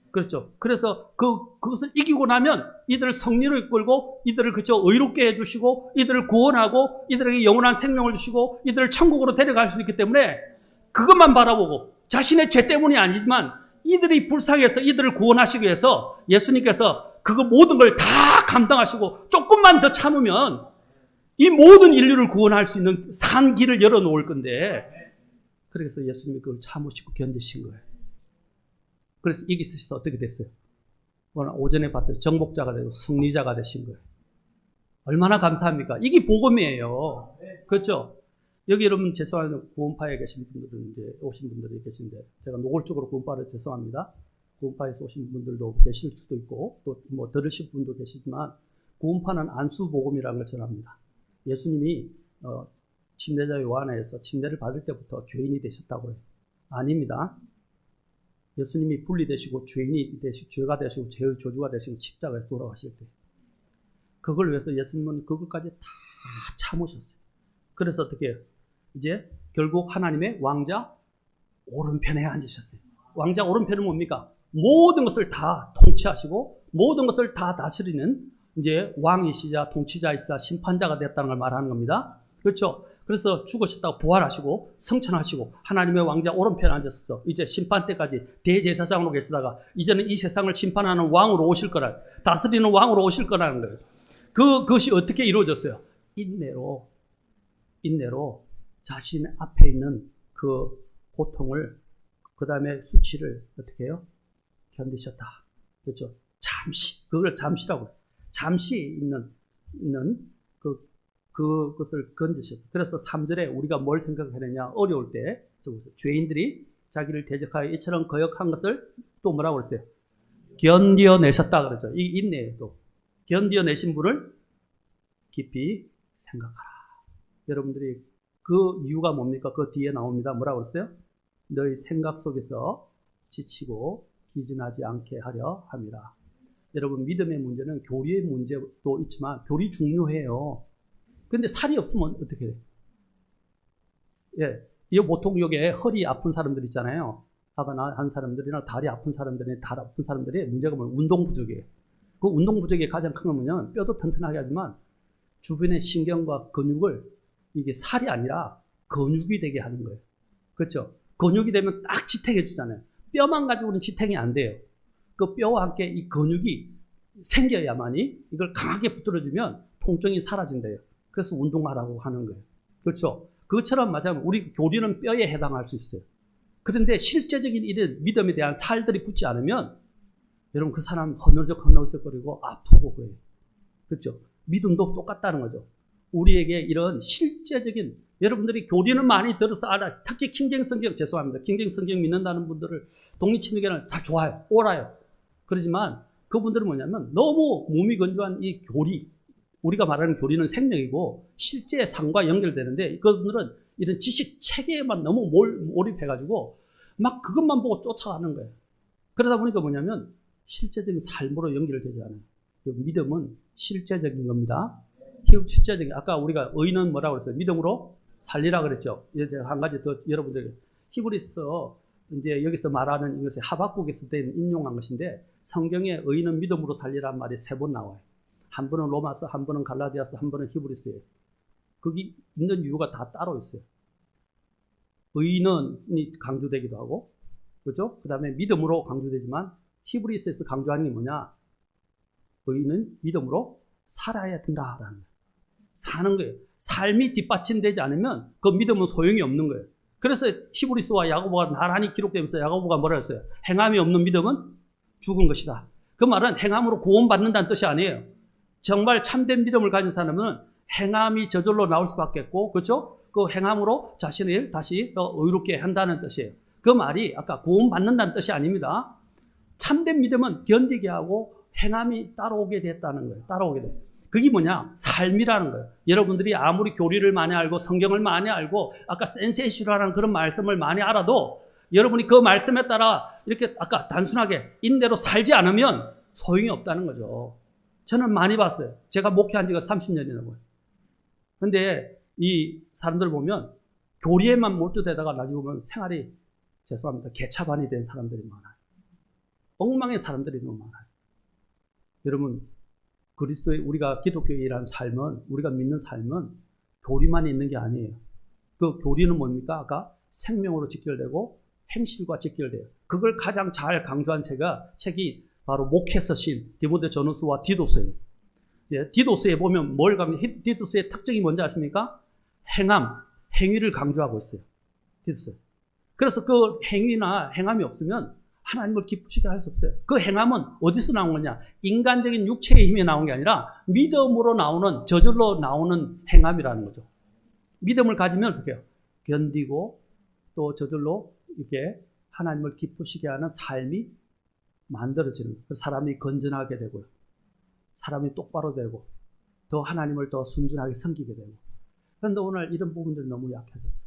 그렇죠. 그래서 그것을 이기고 나면 이들을 성리로 이끌고 이들을 의롭게 해주시고 이들을 구원하고 이들에게 영원한 생명을 주시고 이들을 천국으로 데려갈 수 있기 때문에 그것만 바라보고 자신의 죄 때문이 아니지만 이들이 불쌍해서 이들을 구원하시기 위해서 예수님께서 그거 모든 걸 다 감당하시고 조금만 더 참으면 이 모든 인류를 구원할 수 있는 산 길을 열어놓을 건데 그래서 예수님이 그걸 참으시고 견디신 거예요. 그래서 이기셔서 어떻게 됐어요? 오늘 오전에 봤듯이 정복자가 되고 승리자가 되신 거예요. 얼마나 감사합니까? 이게 복음이에요. 그렇죠? 여기 여러분 죄송합니다. 구원파에 계신 분들은 이제 오신 분들이 계신데 제가 노골적으로 구원파를 죄송합니다. 구원파에서 오신 분들도 계실 수도 있고 또 뭐 들으실 분도 계시지만 구원파는 안수 복음이라는 걸 전합니다. 예수님이 침례자 요한에서 침례를 받을 때부터 죄인이 되셨다고 해요. 아닙니다. 예수님이 분리되시고 죄가 되시고 죄의 저주가 되시고 십자가에 돌아가실 때 그걸 위해서 예수님은 그것까지 다 참으셨어요. 그래서 어떻게 해요? 이제 결국 하나님의 왕자 오른편에 앉으셨어요. 왕자 오른편은 뭡니까? 모든 것을 다 통치하시고 모든 것을 다 다스리는 이제 왕이시자 통치자이시자 심판자가 됐다는 걸 말하는 겁니다. 그렇죠? 그래서 죽으셨다고 부활하시고 성천하시고 하나님의 왕자 오른편에 앉았어. 이제 심판 때까지 대제사장으로 계시다가 이제는 이 세상을 심판하는 왕으로 오실 거라, 다스리는 왕으로 오실 거라는 거예요. 그것이 어떻게 이루어졌어요? 인내로 자신 앞에 있는 그 고통을 그 다음에 수치를 어떻게 해요? 견디셨다. 그렇죠? 그걸 잠시라고 해요. 잠시 있는 그것을 건지셨어요. 그래서 3절에 우리가 뭘 생각하느냐? 어려울 때 죄인들이 자기를 대적하여 이처럼 거역한 것을 또 뭐라고 그랬어요? 견디어내셨다 그러죠. 이 인내예요. 또 견디어내신 분을 깊이 생각하라. 여러분들이 그 이유가 뭡니까? 그 뒤에 나옵니다. 뭐라고 그랬어요? 너희 생각 속에서 지치고 기진하지 않게 하려 함이라. 여러분 믿음의 문제는 교리의 문제도 있지만 교리 중요해요. 근데 살이 없으면 어떻게 돼요? 예, 이 보통 여기에 허리 아픈 사람들 있잖아요. 하가 한 사람들이나 다리 아픈 사람들의 문제가 뭐예요? 운동 부족이에요. 그 운동 부족의 가장 큰 건 뭐냐면 뼈도 튼튼하게 하지만 주변의 신경과 근육을 이게 살이 아니라 근육이 되게 하는 거예요. 그렇죠? 근육이 되면 딱 지탱해 주잖아요. 뼈만 가지고는 지탱이 안 돼요. 그 뼈와 함께 이 근육이 생겨야만이 이걸 강하게 붙들어주면 통증이 사라진대요. 그래서 운동하라고 하는 거예요. 그렇죠? 그것처럼 말하자면 우리 교리는 뼈에 해당할 수 있어요. 그런데 실제적인 이런 믿음에 대한 살들이 붙지 않으면 여러분 그 사람 허늘적거리고 아프고 그래요. 그렇죠? 믿음도 똑같다는 거죠. 우리에게 이런 실제적인 여러분들이 교리는 많이 들어서 알아. 특히 킹제임스 죄송합니다. 킹제임스 성경 믿는다는 분들을 독립친교계는 다 좋아요. 옳아요. 그렇지만 그분들은 뭐냐면 너무 몸이 건조한 이 교리, 우리가 말하는 교리는 생명이고 실제 삶과 연결되는데 그분들은 이런 지식 체계에만 너무 몰입해가지고 막 그것만 보고 쫓아가는 거예요. 그러다 보니까 뭐냐면 실제적인 삶으로 연결되지 않아요. 믿음은 실제적인 겁니다. 실제적인, 아까 우리가 의인은 뭐라고 했어요? 믿음으로 살리라 그랬죠. 이제 한 가지 더 여러분들 히브리서 이제 여기서 말하는 이것이 하박국에서 된 인용한 것인데 성경에 의인은 믿음으로 살리란 말이 3번 나와요. 한 번은 로마서, 한 번은 갈라디아서, 한 번은 히브리서예요. 거기 있는 이유가 다 따로 있어요. 의인이 강조되기도 하고, 그렇죠? 그 다음에 믿음으로 강조되지만 히브리서에서 강조하는 게 뭐냐? 의인은 믿음으로 살아야 된다라는 거예요. 사는 거예요. 삶이 뒷받침되지 않으면 그 믿음은 소용이 없는 거예요. 그래서 히브리서와 야고보가 나란히 기록되면서 야고보가 뭐라 했어요? 행함이 없는 믿음은 죽은 것이다. 그 말은 행함으로 구원받는다는 뜻이 아니에요. 정말 참된 믿음을 가진 사람은 행함이 저절로 나올 수밖에 없고, 그렇죠? 그 행함으로 자신을 다시 더 의롭게 한다는 뜻이에요. 그 말이 아까 구원받는다는 뜻이 아닙니다. 참된 믿음은 견디게 하고 행함이 따라오게 됐다는 거예요. 따라오게 돼요. 그게 뭐냐? 삶이라는 거예요. 여러분들이 아무리 교리를 많이 알고 성경을 많이 알고 아까 센세이션이라는 그런 말씀을 많이 알아도 여러분이 그 말씀에 따라 이렇게 아까 단순하게 인대로 살지 않으면 소용이 없다는 거죠. 저는 많이 봤어요. 제가 목회한 지가 30년이 넘어요. 근데 이 사람들 보면 교리에만 몰두되다가 나중에 보면 생활이 죄송합니다. 개차반이 된 사람들이 많아요. 엉망의 사람들이 너무 많아요. 여러분 그리스도의 우리가 기독교인이라는 삶은 우리가 믿는 삶은 교리만 있는 게 아니에요. 그 교리는 뭡니까? 아까 생명으로 직결되고 행실과 직결돼요. 그걸 가장 잘 강조한 책이 바로 목회서신 디모데 전후서와 디도서예요. 디도서에 보면 뭘 강조? 디도서의 특징이 뭔지 아십니까? 행위를 강조하고 있어요. 디도서. 그래서 그 행위나 행함이 없으면 하나님을 기쁘시게 할 수 없어요. 그 행함은 어디서 나온 거냐? 인간적인 육체의 힘이 나온 게 아니라 믿음으로 나오는, 저절로 나오는 행함이라는 거죠. 믿음을 가지면 어떻게 해요? 견디고 또 저절로 이렇게 하나님을 기쁘시게 하는 삶이 만들어지는 거예요. 사람이 건전하게 되고요. 사람이 똑바로 되고 더 하나님을 더 순전하게 섬기게 되고. 그런데 오늘 이런 부분들이 너무 약해졌어요.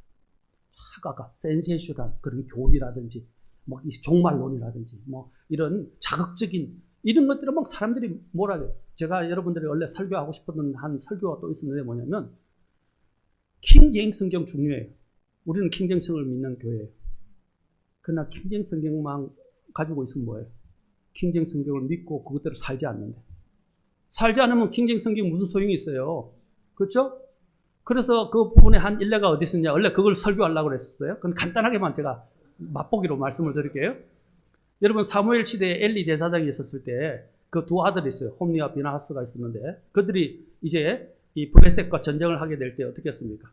아까 센세이션한 그런 교리라든지 뭐 종말론이라든지 뭐 이런 자극적인 이런 것들은 막 사람들이 뭐라 해요. 제가 여러분들이 원래 설교하고 싶었던 한 설교가 또 있었는데 뭐냐면 킹제임스 성경 중요해요. 우리는 킹제임스 성경을 믿는 교회예요. 그러나 킹제임스 성경만 가지고 있으면 뭐예요? 킹제임스 성경을 믿고 그것대로 살지 않는데. 살지 않으면 킹제임스 성경 무슨 소용이 있어요? 그렇죠? 그래서 그 부분에 한 일례가 어디 있었냐? 원래 그걸 설교하려고 그랬었어요. 그건 간단하게만 제가 맛보기로 말씀을 드릴게요. 여러분 사무엘 시대에 엘리 제사장이 있었을 때 그 두 아들이 있어요. 홈리와 비나하스가 있었는데 그들이 이제 이 블레셋과 전쟁을 하게 될 때 어떻게 했습니까?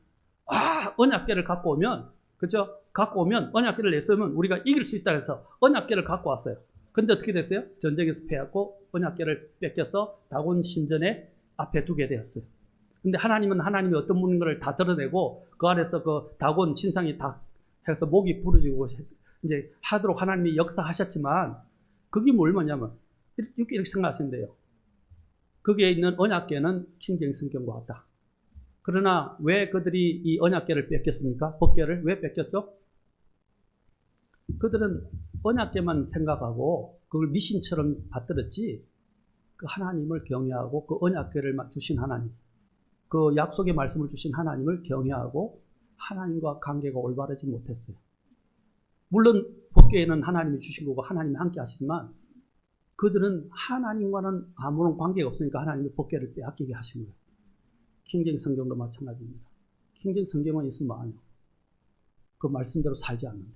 언약궤를 갖고 오면 그죠? 갖고 오면 언약궤를 냈으면 우리가 이길 수 있다 해서 언약궤를 갖고 왔어요. 근데 어떻게 됐어요? 전쟁에서 패하고 언약궤를 뺏겨서 다곤 신전에 앞에 두게 되었어요. 근데 하나님은 하나님이 어떤 분인 걸 다 드러내고 그 안에서 그 다곤 신상이 다 해서 목이 부러지고 이제 하도록 하나님이 역사하셨지만 그게 뭘 뭐냐면 이렇게 생각하시면 돼요. 거기에 있는 언약궤는 킹제임스 성경과 같다. 그러나 왜 그들이 이 언약궤를 뺏겼습니까? 법궤를 왜 뺏겼죠? 그들은 언약궤만 생각하고 그걸 미신처럼 받들었지 그 하나님을 경외하고 그 언약궤를 주신 하나님 그 약속의 말씀을 주신 하나님을 경외하고 하나님과 관계가 올바르지 못했어요. 물론 법궤에는 하나님이 주신 거고 하나님이 함께 하시지만 그들은 하나님과는 아무런 관계가 없으니까 하나님이 법궤를 빼앗기게 하신 거예요. 킹제임스 성경도 마찬가지입니다. 킹제임스 성경만 있으면 아니요. 그 말씀대로 살지 않는데.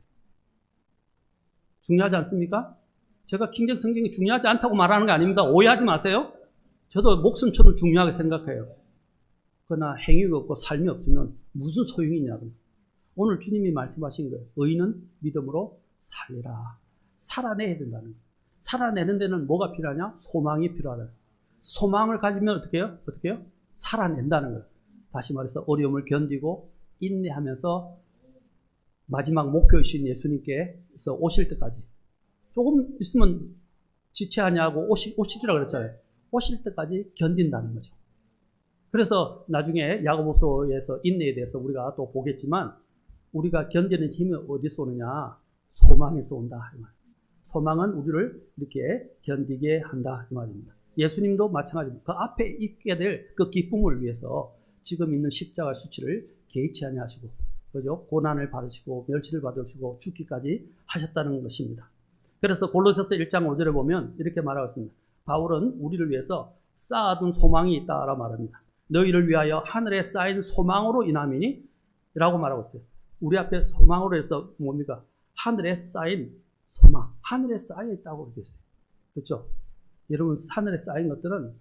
중요하지 않습니까? 제가 킹제임스 성경이 중요하지 않다고 말하는 게 아닙니다. 오해하지 마세요. 저도 목숨처럼 중요하게 생각해요. 그러나 행위가 없고 삶이 없으면 무슨 소용이 있냐고요. 오늘 주님이 말씀하신 거예요. 의인은 믿음으로 살리라. 살아내야 된다는 거예요. 살아내는 데는 뭐가 필요하냐? 소망이 필요하다. 소망을 가지면 어떻게 해요? 어떻게 해요? 살아낸다는 거예요. 다시 말해서 어려움을 견디고 인내하면서 마지막 목표이신 예수님께서 오실 때까지 조금 있으면 지체하냐고 오시리라 그랬잖아요. 오실 때까지 견딘다는 거죠. 그래서 나중에 야고보서에서 인내에 대해서 우리가 또 보겠지만 우리가 견디는 힘이 어디서 오느냐? 소망에서 온다. 소망은 우리를 이렇게 견디게 한다. 이 말입니다. 예수님도 마찬가지입니다. 그 앞에 있게 될 그 기쁨을 위해서 지금 있는 십자가 수치를 개의치 아니하시고, 그죠? 고난을 받으시고 멸치를 받으시고 죽기까지 하셨다는 것입니다. 그래서 골로새서 1장 5절에 보면 이렇게 말하고 있습니다. 바울은 우리를 위해서 쌓아둔 소망이 있다라고 말합니다. 너희를 위하여 하늘에 쌓인 소망으로 인함이니 라고 말하고 있어요. 우리 앞에 소망으로 해서 뭡니까? 하늘에 쌓인 소망, 하늘에 쌓여 있다고 그렇게 했어요. 그렇죠? 여러분, 하늘에 쌓인 것들은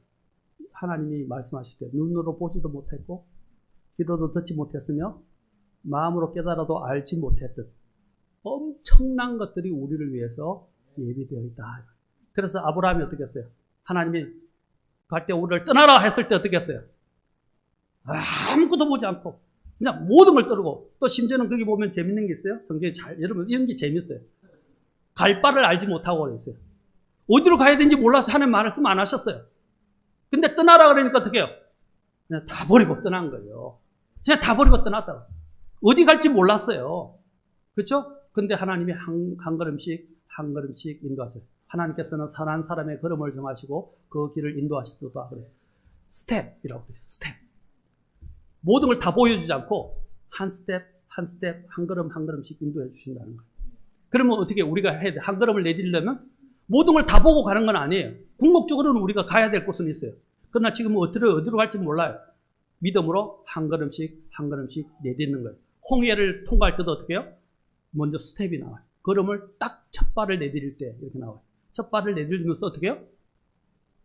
하나님이 말씀하실 때 눈으로 보지도 못했고 귀로도 듣지 못했으며 마음으로 깨달아도 알지 못했던 엄청난 것들이 우리를 위해서 예비되어 있다. 그래서 아브라함이 어떻게 했어요? 하나님이 갈 때 우리를 떠나라 했을 때 어떻게 했어요? 아무것도 보지 않고 그냥 모든 걸 떠르고, 또 심지어는 거기 보면 재밌는 게 있어요. 성경에 여러분 이런 게 재밌어요. 갈 바를 알지 못하고 그랬어요. 어디로 가야 되는지 몰라서 하나님 말씀 안 하셨어요. 근데 떠나라 그러니까 어떻게 해요? 그냥 다 버리고 떠난 거예요. 그냥 다 버리고 떠났다고. 어디 갈지 몰랐어요. 그렇죠? 근데 하나님이 한 걸음씩 한 걸음씩 인도하세요. 하나님께서는 선한 사람의 걸음을 정하시고 그 길을 인도하시도다. 그래서 스텝이라고 돼요. 스텝. 모든 걸 다 보여주지 않고 한 스텝 한 스텝 한 걸음 한 걸음씩 인도해 주신다는 거예요. 그러면 어떻게 우리가 해야 돼? 한 걸음을 내디려면 모든 걸 다 보고 가는 건 아니에요. 궁극적으로는 우리가 가야 될 곳은 있어요. 그러나 지금 어디로 갈지 몰라요. 믿음으로 한 걸음씩 한 걸음씩 내딛는 거예요. 홍해를 통과할 때도 어떻게 해요? 먼저 스텝이 나와요. 걸음을 딱 첫 발을 내디딜 때 이렇게 나와요. 첫 발을 내디디면서 어떻게 해요?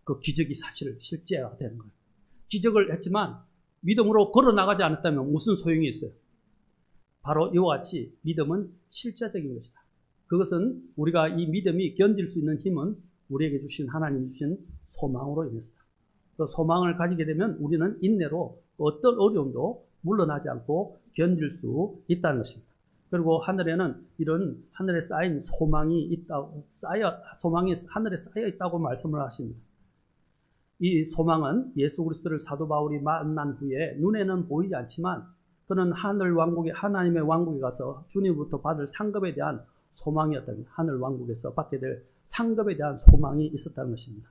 그 기적이 사실 실제가 되는 거예요. 기적을 했지만 믿음으로 걸어 나가지 않았다면 무슨 소용이 있어요? 바로 이와 같이 믿음은 실제적인 것이다. 그것은 우리가 이 믿음이 견딜 수 있는 힘은 우리에게 주신 하나님 주신 소망으로 인해서다. 그 소망을 가지게 되면 우리는 인내로 어떤 어려움도 물러나지 않고 견딜 수 있다는 것입니다. 그리고 하늘에는 이런 하늘에 쌓인 소망이 있다고, 소망이 하늘에 쌓여 있다고 말씀을 하십니다. 이 소망은 예수 그리스도를 사도 바울이 만난 후에 눈에는 보이지 않지만 그는 하늘 왕국에, 하나님의 왕국에 가서 주님부터 받을 상급에 대한 소망이었다는, 하늘 왕국에서 받게 될 상급에 대한 소망이 있었다는 것입니다.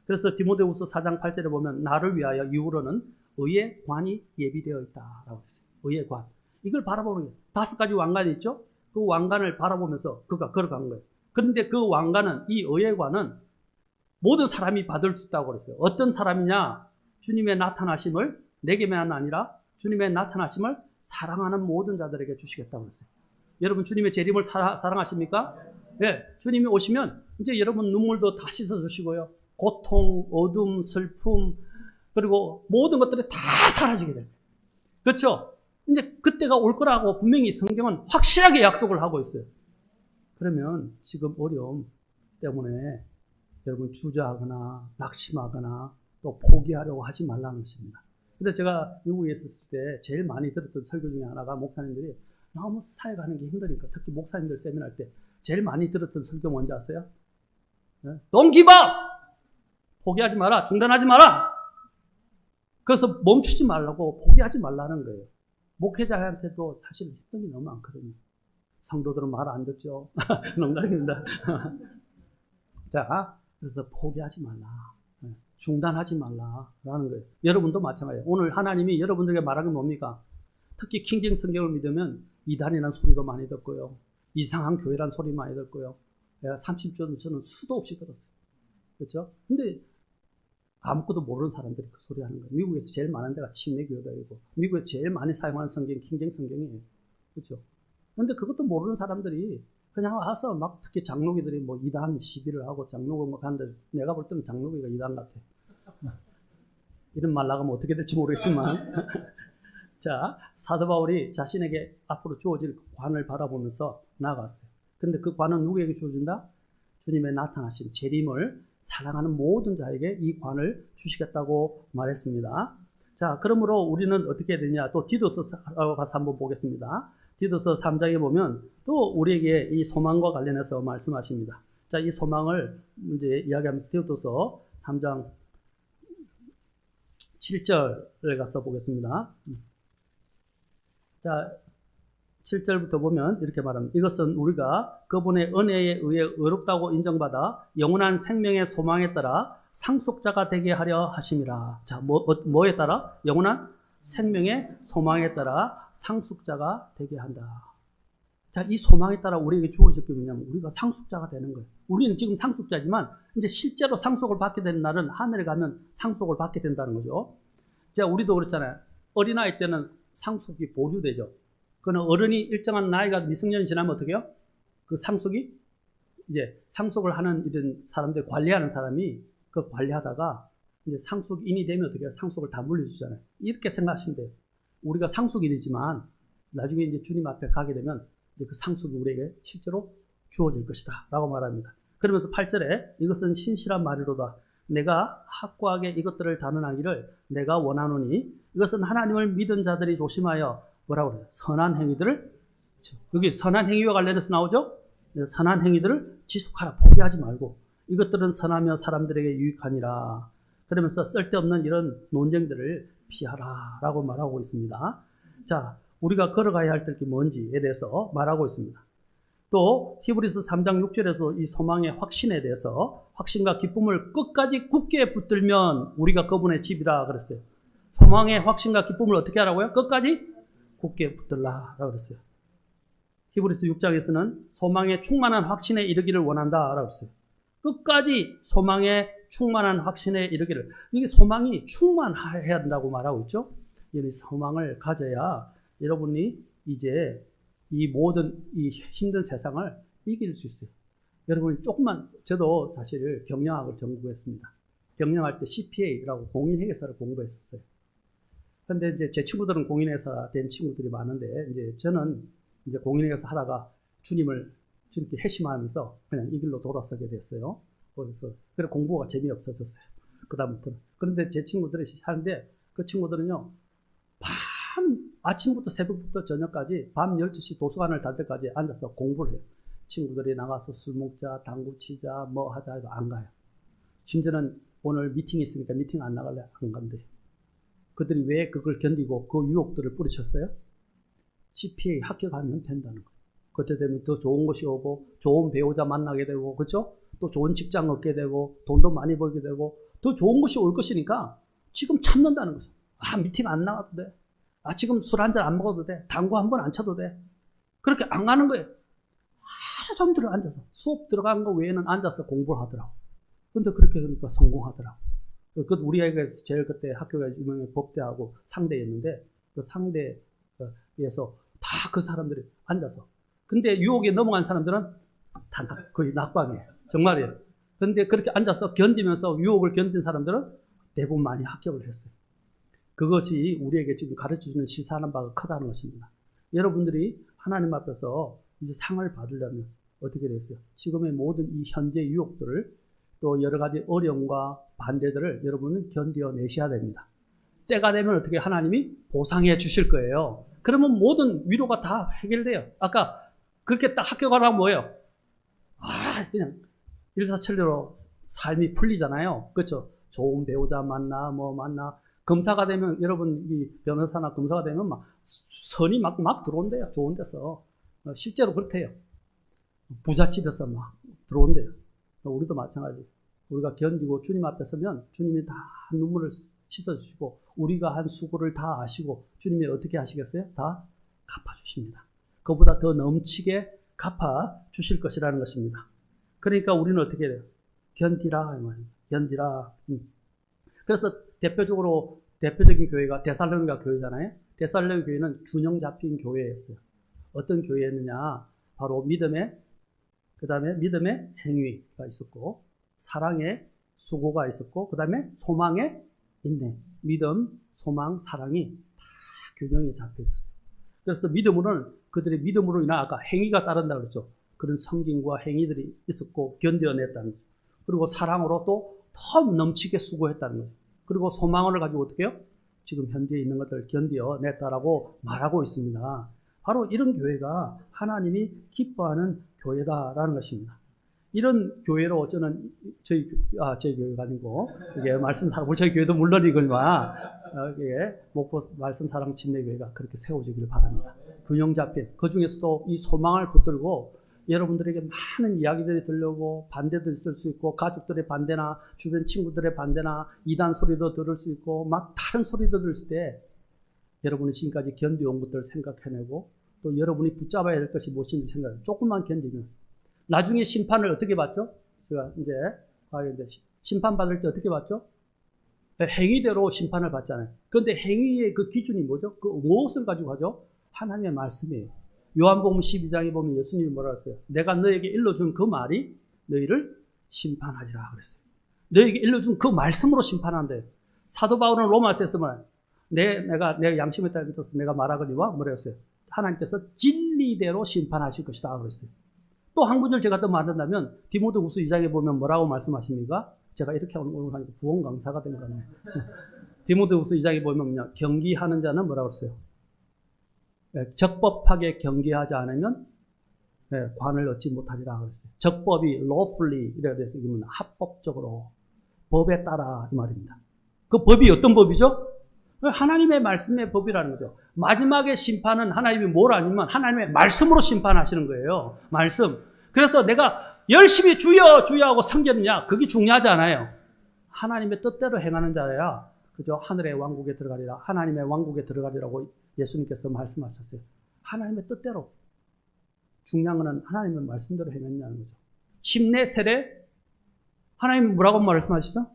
그래서 디모데후서 4장 8절에 보면 나를 위하여 이후로는 의의 관이 예비되어 있다라고 했어요. 의의 관. 이걸 바라보는 거예요. 5가지 왕관이 있죠? 그 왕관을 바라보면서 그가 걸어간 거예요. 그런데 그 왕관은, 이 의의 관은 모든 사람이 받을 수 있다고 그랬어요. 어떤 사람이냐? 주님의 나타나심을 내게만 아니라 주님의 나타나심을 사랑하는 모든 자들에게 주시겠다고 그랬어요. 여러분 주님의 재림을 사랑하십니까? 네, 주님이 오시면 이제 여러분 눈물도 다 씻어주시고요. 고통, 어둠, 슬픔, 그리고 모든 것들이 다 사라지게 돼요. 그렇죠? 근데 그때가 올 거라고 분명히 성경은 확실하게 약속을 하고 있어요. 그러면 지금 어려움 때문에 여러분 주저하거나 낙심하거나 또 포기하려고 하지 말라는 것입니다. 근데 제가 미국에 있었을 때 제일 많이 들었던 설교 중에 하나가, 목사님들이 너무 사역하는 게 힘드니까, 특히 목사님들 세미나 할 때 제일 많이 들었던 설교 뭔지 아세요? Don't give up! 포기하지 마라. 중단하지 마라. 그래서 멈추지 말라고, 포기하지 말라는 거예요. 목회자한테도 사실 힘든 게 너무 많거든요. 성도들은 말 안 듣죠. 농담입니다. 자, 그래서 포기하지 말라. 중단하지 말라라는 거예요. 여러분도 마찬가지예요. 오늘 하나님이 여러분들에게 말하는 게 뭡니까? 특히 킹제임스 성경을 믿으면 이단이라는 소리도 많이 듣고요. 이상한 교회라는 소리 많이 듣고요. 30년 저는 수도 없이 들었어요. 그렇죠? 근데 아무것도 모르는 사람들이 그 소리 하는 거예요. 미국에서 제일 많은 데가 침례교회이고, 미국에서 제일 많이 사용하는 성경이 킹제임스 성경이에요. 그렇죠? 근데 그것도 모르는 사람들이 그냥 와서 막, 특히 장로기들이 뭐 이단 시비를 하고 장로고 막 하는데, 내가 볼 때는 장로기가 이단 같아. 이런 말 나가면 어떻게 될지 모르겠지만. 자, 사도 바울이 자신에게 앞으로 주어질 관을 바라보면서 나아갔어요. 근데 그 관은 누구에게 주어진다? 주님의 나타나신 재림을 사랑하는 모든 자에게 이 관을 주시겠다고 말했습니다. 자, 그러므로 우리는 어떻게 해야 되냐? 또 디도서 가서 한번 보겠습니다. 디도서 3장에 보면 또 우리에게 이 소망과 관련해서 말씀하십니다. 자, 이 소망을 이제 이야기하면서 디도서 3장 7절을 가서 보겠습니다. 자, 7절부터 보면 이렇게 말합니다. 이것은 우리가 그분의 은혜에 의해 의롭다고 인정받아 영원한 생명의 소망에 따라 상속자가 되게 하려 하심이라. 자, 뭐에 따라? 영원한 생명의 소망에 따라 상속자가 되게 한다. 자, 이 소망에 따라 우리에게 주어질 게 뭐냐면 우리가 상속자가 되는 거예요. 우리는 지금 상속자지만 이제 실제로 상속을 받게 되는 날은 하늘에 가면 상속을 받게 된다는 거죠. 자, 우리도 그렇잖아요. 어린아이 때는 상속이 보류되죠. 그는 어른이 일정한 나이가 미성년이 지나면 어떻게 해요? 그 상속이 이제 상속을 하는 이런 사람들 관리하는 사람이 그 관리하다가 이제 상속인이 되면 어떻게 해요? 상속을 다 물려주잖아요. 이렇게 생각하시면 돼요. 우리가 상속인이지만 나중에 이제 주님 앞에 가게 되면 이제 그 상속이 우리에게 실제로 주어질 것이다 라고 말합니다. 그러면서 8절에 이것은 신실한 말이로다. 내가 확고하게 이것들을 단언하기를 내가 원하노니 이것은 하나님을 믿은 자들이 조심하여 뭐라고 그래요? 선한 행위들을, 여기 선한 행위와 관련해서 나오죠? 선한 행위들을 지속하라. 포기하지 말고 이것들은 선하며 사람들에게 유익하니라. 그러면서 쓸데없는 이런 논쟁들을 피하라 라고 말하고 있습니다. 자, 우리가 걸어가야 할 게 뭔지에 대해서 말하고 있습니다. 또 히브리서 3장 6절에서 이 소망의 확신에 대해서 확신과 기쁨을 끝까지 굳게 붙들면 우리가 그분의 집이라 그랬어요. 소망의 확신과 기쁨을 어떻게 하라고요? 끝까지 굳게 붙들라라고 그랬어요. 히브리서 6장에서는 소망의 충만한 확신에 이르기를 원한다라고 했어요. 끝까지 소망의 충만한 확신에 이르기를. 이게 소망이 충만해야 한다고 말하고 있죠. 이 소망을 가져야 여러분이 이제 이 모든 이 힘든 세상을 이길 수 있어요. 여러분이 조금만, 저도 사실 경영학을 전공했습니다. 경영할 때 CPA라고 공인회계사를 공부했었어요. 근데 이제 제 친구들은 공인회사 된 친구들이 많은데, 이제 저는 이제 공인회계사 하다가 주님께 회심하면서 그냥 이 길로 돌아서게 됐어요. 그래서 공부가 재미없어졌어요. 그다음부터는. 그런데 제 친구들이 하는데, 그 친구들은요, 아침부터 새벽부터 저녁까지 밤 12시 도서관을 닫을 때까지 앉아서 공부를 해요. 친구들이 나가서 술 먹자, 당구 치자, 뭐 하자 해도 안 가요. 심지어는 오늘 미팅이 있으니까 미팅 안 나갈래? 안 간대요. 그들이 왜 그걸 견디고 그 유혹들을 뿌리쳤어요? CPA 합격하면 된다는 거예요. 그때 되면 더 좋은 것이 오고 좋은 배우자 만나게 되고, 그렇죠? 또 좋은 직장 얻게 되고 돈도 많이 벌게 되고 더 좋은 것이 올 것이니까 지금 참는다는 거죠. 아, 미팅 안 나가도 돼. 아, 지금 술 한잔 안 먹어도 돼. 당구 한 번 안 쳐도 돼. 그렇게 안 가는 거예요. 하루 종일 앉아서 수업 들어간 거 외에는 앉아서 공부를 하더라고. 근데 그렇게 하니까 성공하더라고. 우리 아이가 제일 그때 학교가 유명한 법대하고 상대였는데 그 상대에서 다 그 사람들이 앉아서. 근데 유혹에 넘어간 사람들은 다 거의 낙방이에요. 정말이에요. 근데 그렇게 앉아서 견디면서 유혹을 견딘 사람들은 대부분 많이 합격을 했어요. 그것이 우리에게 지금 가르쳐주는 시사하는 바가 크다는 것입니다. 여러분들이 하나님 앞에서 이제 상을 받으려면 어떻게 됐어요? 지금의 모든 이 현재 유혹들을 또 여러 가지 어려움과 반대들을 여러분은 견뎌내셔야 됩니다. 때가 되면 어떻게 하나님이 보상해 주실 거예요. 그러면 모든 위로가 다 해결돼요. 아까 그렇게 딱 합격하라면 뭐예요? 그냥 일사천리로 삶이 풀리잖아요. 그렇죠? 좋은 배우자 만나, 뭐 만나. 검사가 되면, 여러분, 이 변호사나 검사가 되면 막 선이 막 들어온대요. 좋은 데서. 실제로 그렇대요. 부잣집에서 막 들어온대요. 우리도 마찬가지. 우리가 견디고 주님 앞에 서면 주님이 다 눈물을 씻어주시고, 우리가 한 수고를 다 아시고, 주님이 어떻게 하시겠어요? 다 갚아주십니다. 그보다 더 넘치게 갚아주실 것이라는 것입니다. 그러니까 우리는 어떻게 해야 돼요? 견디라. 견디라. 그래서 대표적인 교회가 데살로니가 교회잖아요. 데살로니가 교회는 균형 잡힌 교회였어요. 어떤 교회였느냐? 바로 그다음에 믿음의 행위가 있었고, 사랑의 수고가 있었고, 그다음에 소망의 인내. 믿음, 소망, 사랑이 다 균형이 잡혀 있었어요. 그래서 그들의 믿음으로 인한 아까 행위가 따른다 그랬죠. 그런 성김과 행위들이 있었고 견뎌냈다는 거죠. 그리고 사랑으로 또 더 넘치게 수고했다는 거죠. 그리고 소망을 가지고 어떻게 해요? 지금 현재 있는 것들을 견뎌냈다라고 말하고 있습니다. 바로 이런 교회가 하나님이 기뻐하는 교회다라는 것입니다. 이런 교회로 저는 저희 교회가 아니고 이게 말씀사랑 저희 교회도 물론이거니와 목포 말씀사랑 침례교회가 그렇게 세워지기를 바랍니다. 균형 잡힌 그 중에서도 이 소망을 붙들고 여러분들에게 많은 이야기들이 들려오고 반대도 있을 수 있고 가족들의 반대나 주변 친구들의 반대나 이단 소리도 들을 수 있고 막 다른 소리도 들을 때 여러분이 지금까지 견뎌온 것들을 생각해내고 또 여러분이 붙잡아야 될 것이 무엇인지 생각해요. 조금만 견디면 나중에 심판을 어떻게 받죠? 제가 이제 심판받을 때 어떻게 받죠? 행위대로 심판을 받잖아요. 그런데 행위의 그 기준이 뭐죠? 그 무엇을 가지고 하죠? 하나님의 말씀이에요. 요한복음 12장에 보면 예수님이 뭐라 했어요? 내가 너에게 일러준 그 말이 너희를 심판하리라 그랬어요. 너에게 일러준 그 말씀으로 심판한대요. 사도 바울은 로마서에서 말해요. 내가 양심에 따라 내가 말하거니와 뭐라 했어요? 하나님께서 진리대로 심판하실 것이다 그랬어요. 또 한 구절 제가 더 말한다면 디모데후서 2장에 보면 뭐라고 말씀하십니까? 제가 이렇게 오늘 하니까 부원 강사가 된 거네. 디모데후서 2장에 보면 경기하는 자는 뭐라고 했어요? 적법하게 경계하지 않으면 관을 얻지 못하리라 그랬어요. 적법이 lawfully 이래야 돼서 이거는 합법적으로 법에 따라 이 말입니다. 그 법이 어떤 법이죠? 하나님의 말씀의 법이라는 거죠. 마지막에 심판은 하나님이 뭘 아니면 하나님의 말씀으로 심판하시는 거예요. 말씀. 그래서 내가 열심히 주여 주여 하고 섬겼느냐 그게 중요하지 않아요. 하나님의 뜻대로 행하는 자야 그죠? 하늘의 왕국에 들어가리라. 하나님의 왕국에 들어가리라고 예수님께서 말씀하셨어요. 하나님의 뜻대로. 중요한 것은 하나님의 말씀대로 행했냐는 거죠. 침례 세례 하나님 뭐라고 말씀하시죠?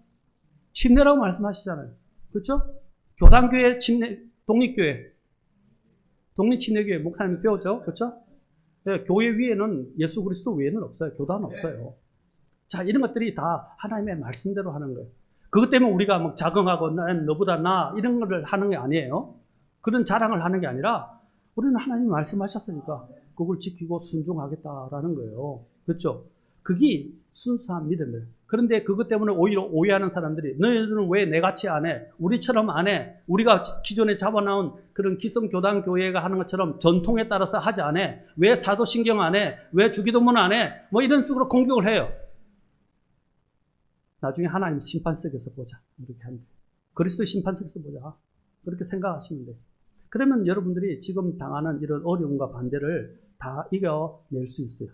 침례라고 말씀하시잖아요. 그렇죠? 교단교회 침례 독립교회 독립침례교회 목사님이 배웠죠. 그렇죠? 네, 교회 위에는 예수 그리스도 외에는 없어요. 교단은 없어요. 자, 이런 것들이 다 하나님의 말씀대로 하는 거예요. 그것 때문에 우리가 막 자긍하고 난 너보다 나 이런 거를 하는 게 아니에요. 그런 자랑을 하는 게 아니라 우리는 하나님이 말씀하셨으니까 그걸 지키고 순종하겠다라는 거예요. 그렇죠? 그게 순수한 믿음이에요. 그런데 그것 때문에 오히려 오해하는 사람들이 너희들은 왜 내같이 안 해? 우리처럼 안 해? 우리가 기존에 잡아놓은 그런 기성교단 교회가 하는 것처럼 전통에 따라서 하지 안 해? 왜 사도신경 안 해? 왜 주기도문 안 해? 뭐 이런 식으로 공격을 해요. 나중에 하나님 심판석에서 보자. 이렇게 한대. 그리스도 심판석에서 보자. 그렇게 생각하시면 돼요. 그러면 여러분들이 지금 당하는 이런 어려움과 반대를 다 이겨낼 수 있어요.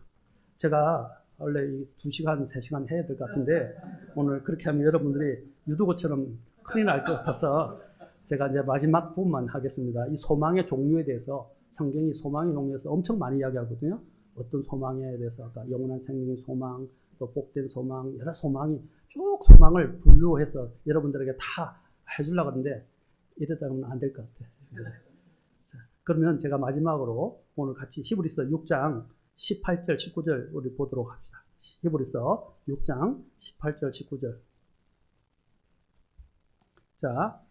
제가 원래 2시간, 3시간 해야 될 것 같은데 오늘 그렇게 하면 여러분들이 유두고처럼 큰일 날 것 같아서 제가 이제 마지막 부분만 하겠습니다. 이 소망의 종류에 대해서 성경이 소망의 종류에서 엄청 많이 이야기하거든요. 어떤 소망에 대해서 아까 영원한 생명의 소망, 또 복된 소망, 여러 소망이 쭉 소망을 분류해서 여러분들에게 다 해주려고 하는데 이러다 보면 안 될 것 같아요. 그러면 제가 마지막으로 오늘 같이 히브리서 6장 18절, 19절 우리 보도록 합시다. 히브리서 6장 18절, 19절. 자,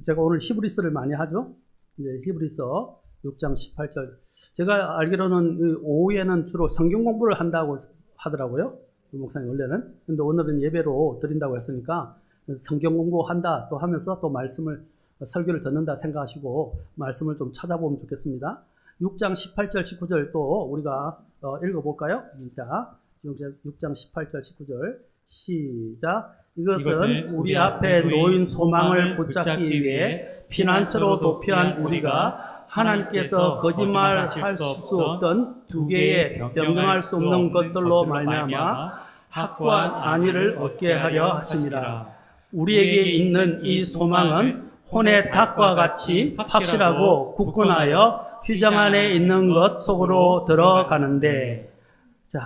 제가 오늘 히브리서를 많이 하죠. 이제 히브리서 6장 18절. 제가 알기로는 오후에는 주로 성경 공부를 한다고 하더라고요. 목사님 원래는. 근데 오늘은 예배로 드린다고 했으니까 성경 공부한다 또 하면서 또 말씀을 설교를 듣는다 생각하시고 말씀을 좀 찾아보면 좋겠습니다. 6장 18절 19절 또 우리가 읽어볼까요? 자, 6장 18절 19절 시작. 이것은 우리 앞에 놓인 소망을 붙잡기 위해 피난처로 도피한 우리가 하나님께서 거짓말할 수 없던 두 개의 변경할 수 없는 것들로 말미암아 확고한 안위를 얻게 하려 하심이라. 우리에게 있는 이 소망은 혼의 닭과 같이 확실하고 굳건하여 휘장 안에 있는 것 속으로 들어가는데. 자,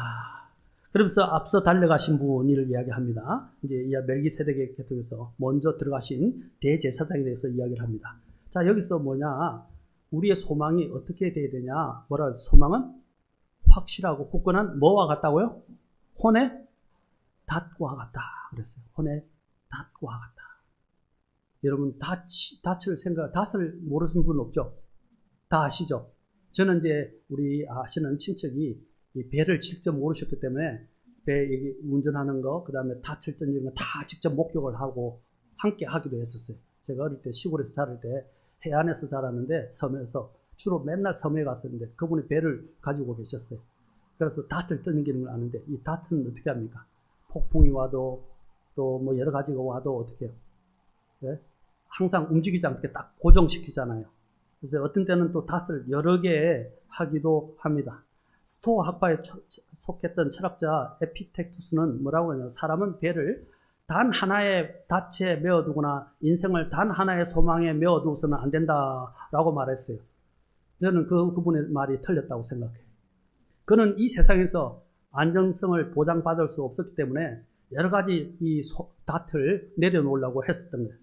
그러면서 앞서 달려가신 분을 이야기합니다. 이제 멜기세덱의 계통에서 먼저 들어가신 대제사장에 대해서 이야기를 합니다. 자, 여기서 뭐냐? 우리의 소망이 어떻게 돼야 되냐? 뭐라 소망은 확실하고 굳건한 뭐와 같다고요? 혼의 닷과 같다 그랬어요. 혼의 닷과 같다. 여러분 닷을 모르시는 분 없죠? 다 아시죠? 저는 이제 우리 아시는 친척이 이 배를 직접 모르셨기 때문에 배 운전하는 거, 그 다음에 닷을 던지는 거 다 직접 목격을 하고 함께 하기도 했었어요. 제가 어릴 때 시골에서 자랄 때 해안에서 자랐는데 섬에서 주로 맨날 섬에 갔었는데 그분이 배를 가지고 계셨어요. 그래서 닷을 던지는 걸 아는데 이 닷은 어떻게 합니까? 폭풍이 와도 또 뭐 여러 가지가 와도 어떻게 해요? 네? 항상 움직이지 않게 딱 고정시키잖아요. 그래서 어떤 때는 또 닷을 여러 개 하기도 합니다. 스토아 학파에 속했던 철학자 에피텍투스는 뭐라고 하냐면 사람은 배를 단 하나의 닻에 메어두거나 인생을 단 하나의 소망에 메어두고서는 안 된다라고 말했어요. 저는 그분의 말이 틀렸다고 생각해요. 그는 이 세상에서 안정성을 보장받을 수 없었기 때문에 여러 가지 이 닻을 내려놓으려고 했었던 거예요.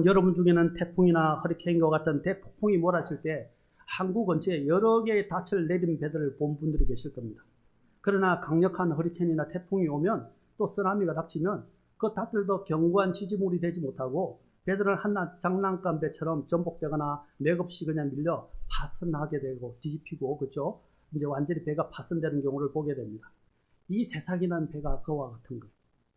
여러분 중에는 태풍이나 허리케인과 같은 대폭풍이 몰아칠 때 한국 전체에 여러 개의 닻을 내린 배들을 본 분들이 계실 겁니다. 그러나 강력한 허리케인이나 태풍이 오면 또 쓰나미가 닥치면 그 닷들도 견고한 지지물이 되지 못하고 배들은 한낱 장난감 배처럼 전복되거나 맥없이 그냥 밀려 파손하게 되고 뒤집히고, 그렇죠? 이제 완전히 배가 파손되는 경우를 보게 됩니다. 이 세상이라는 배가 그와 같은 거예요.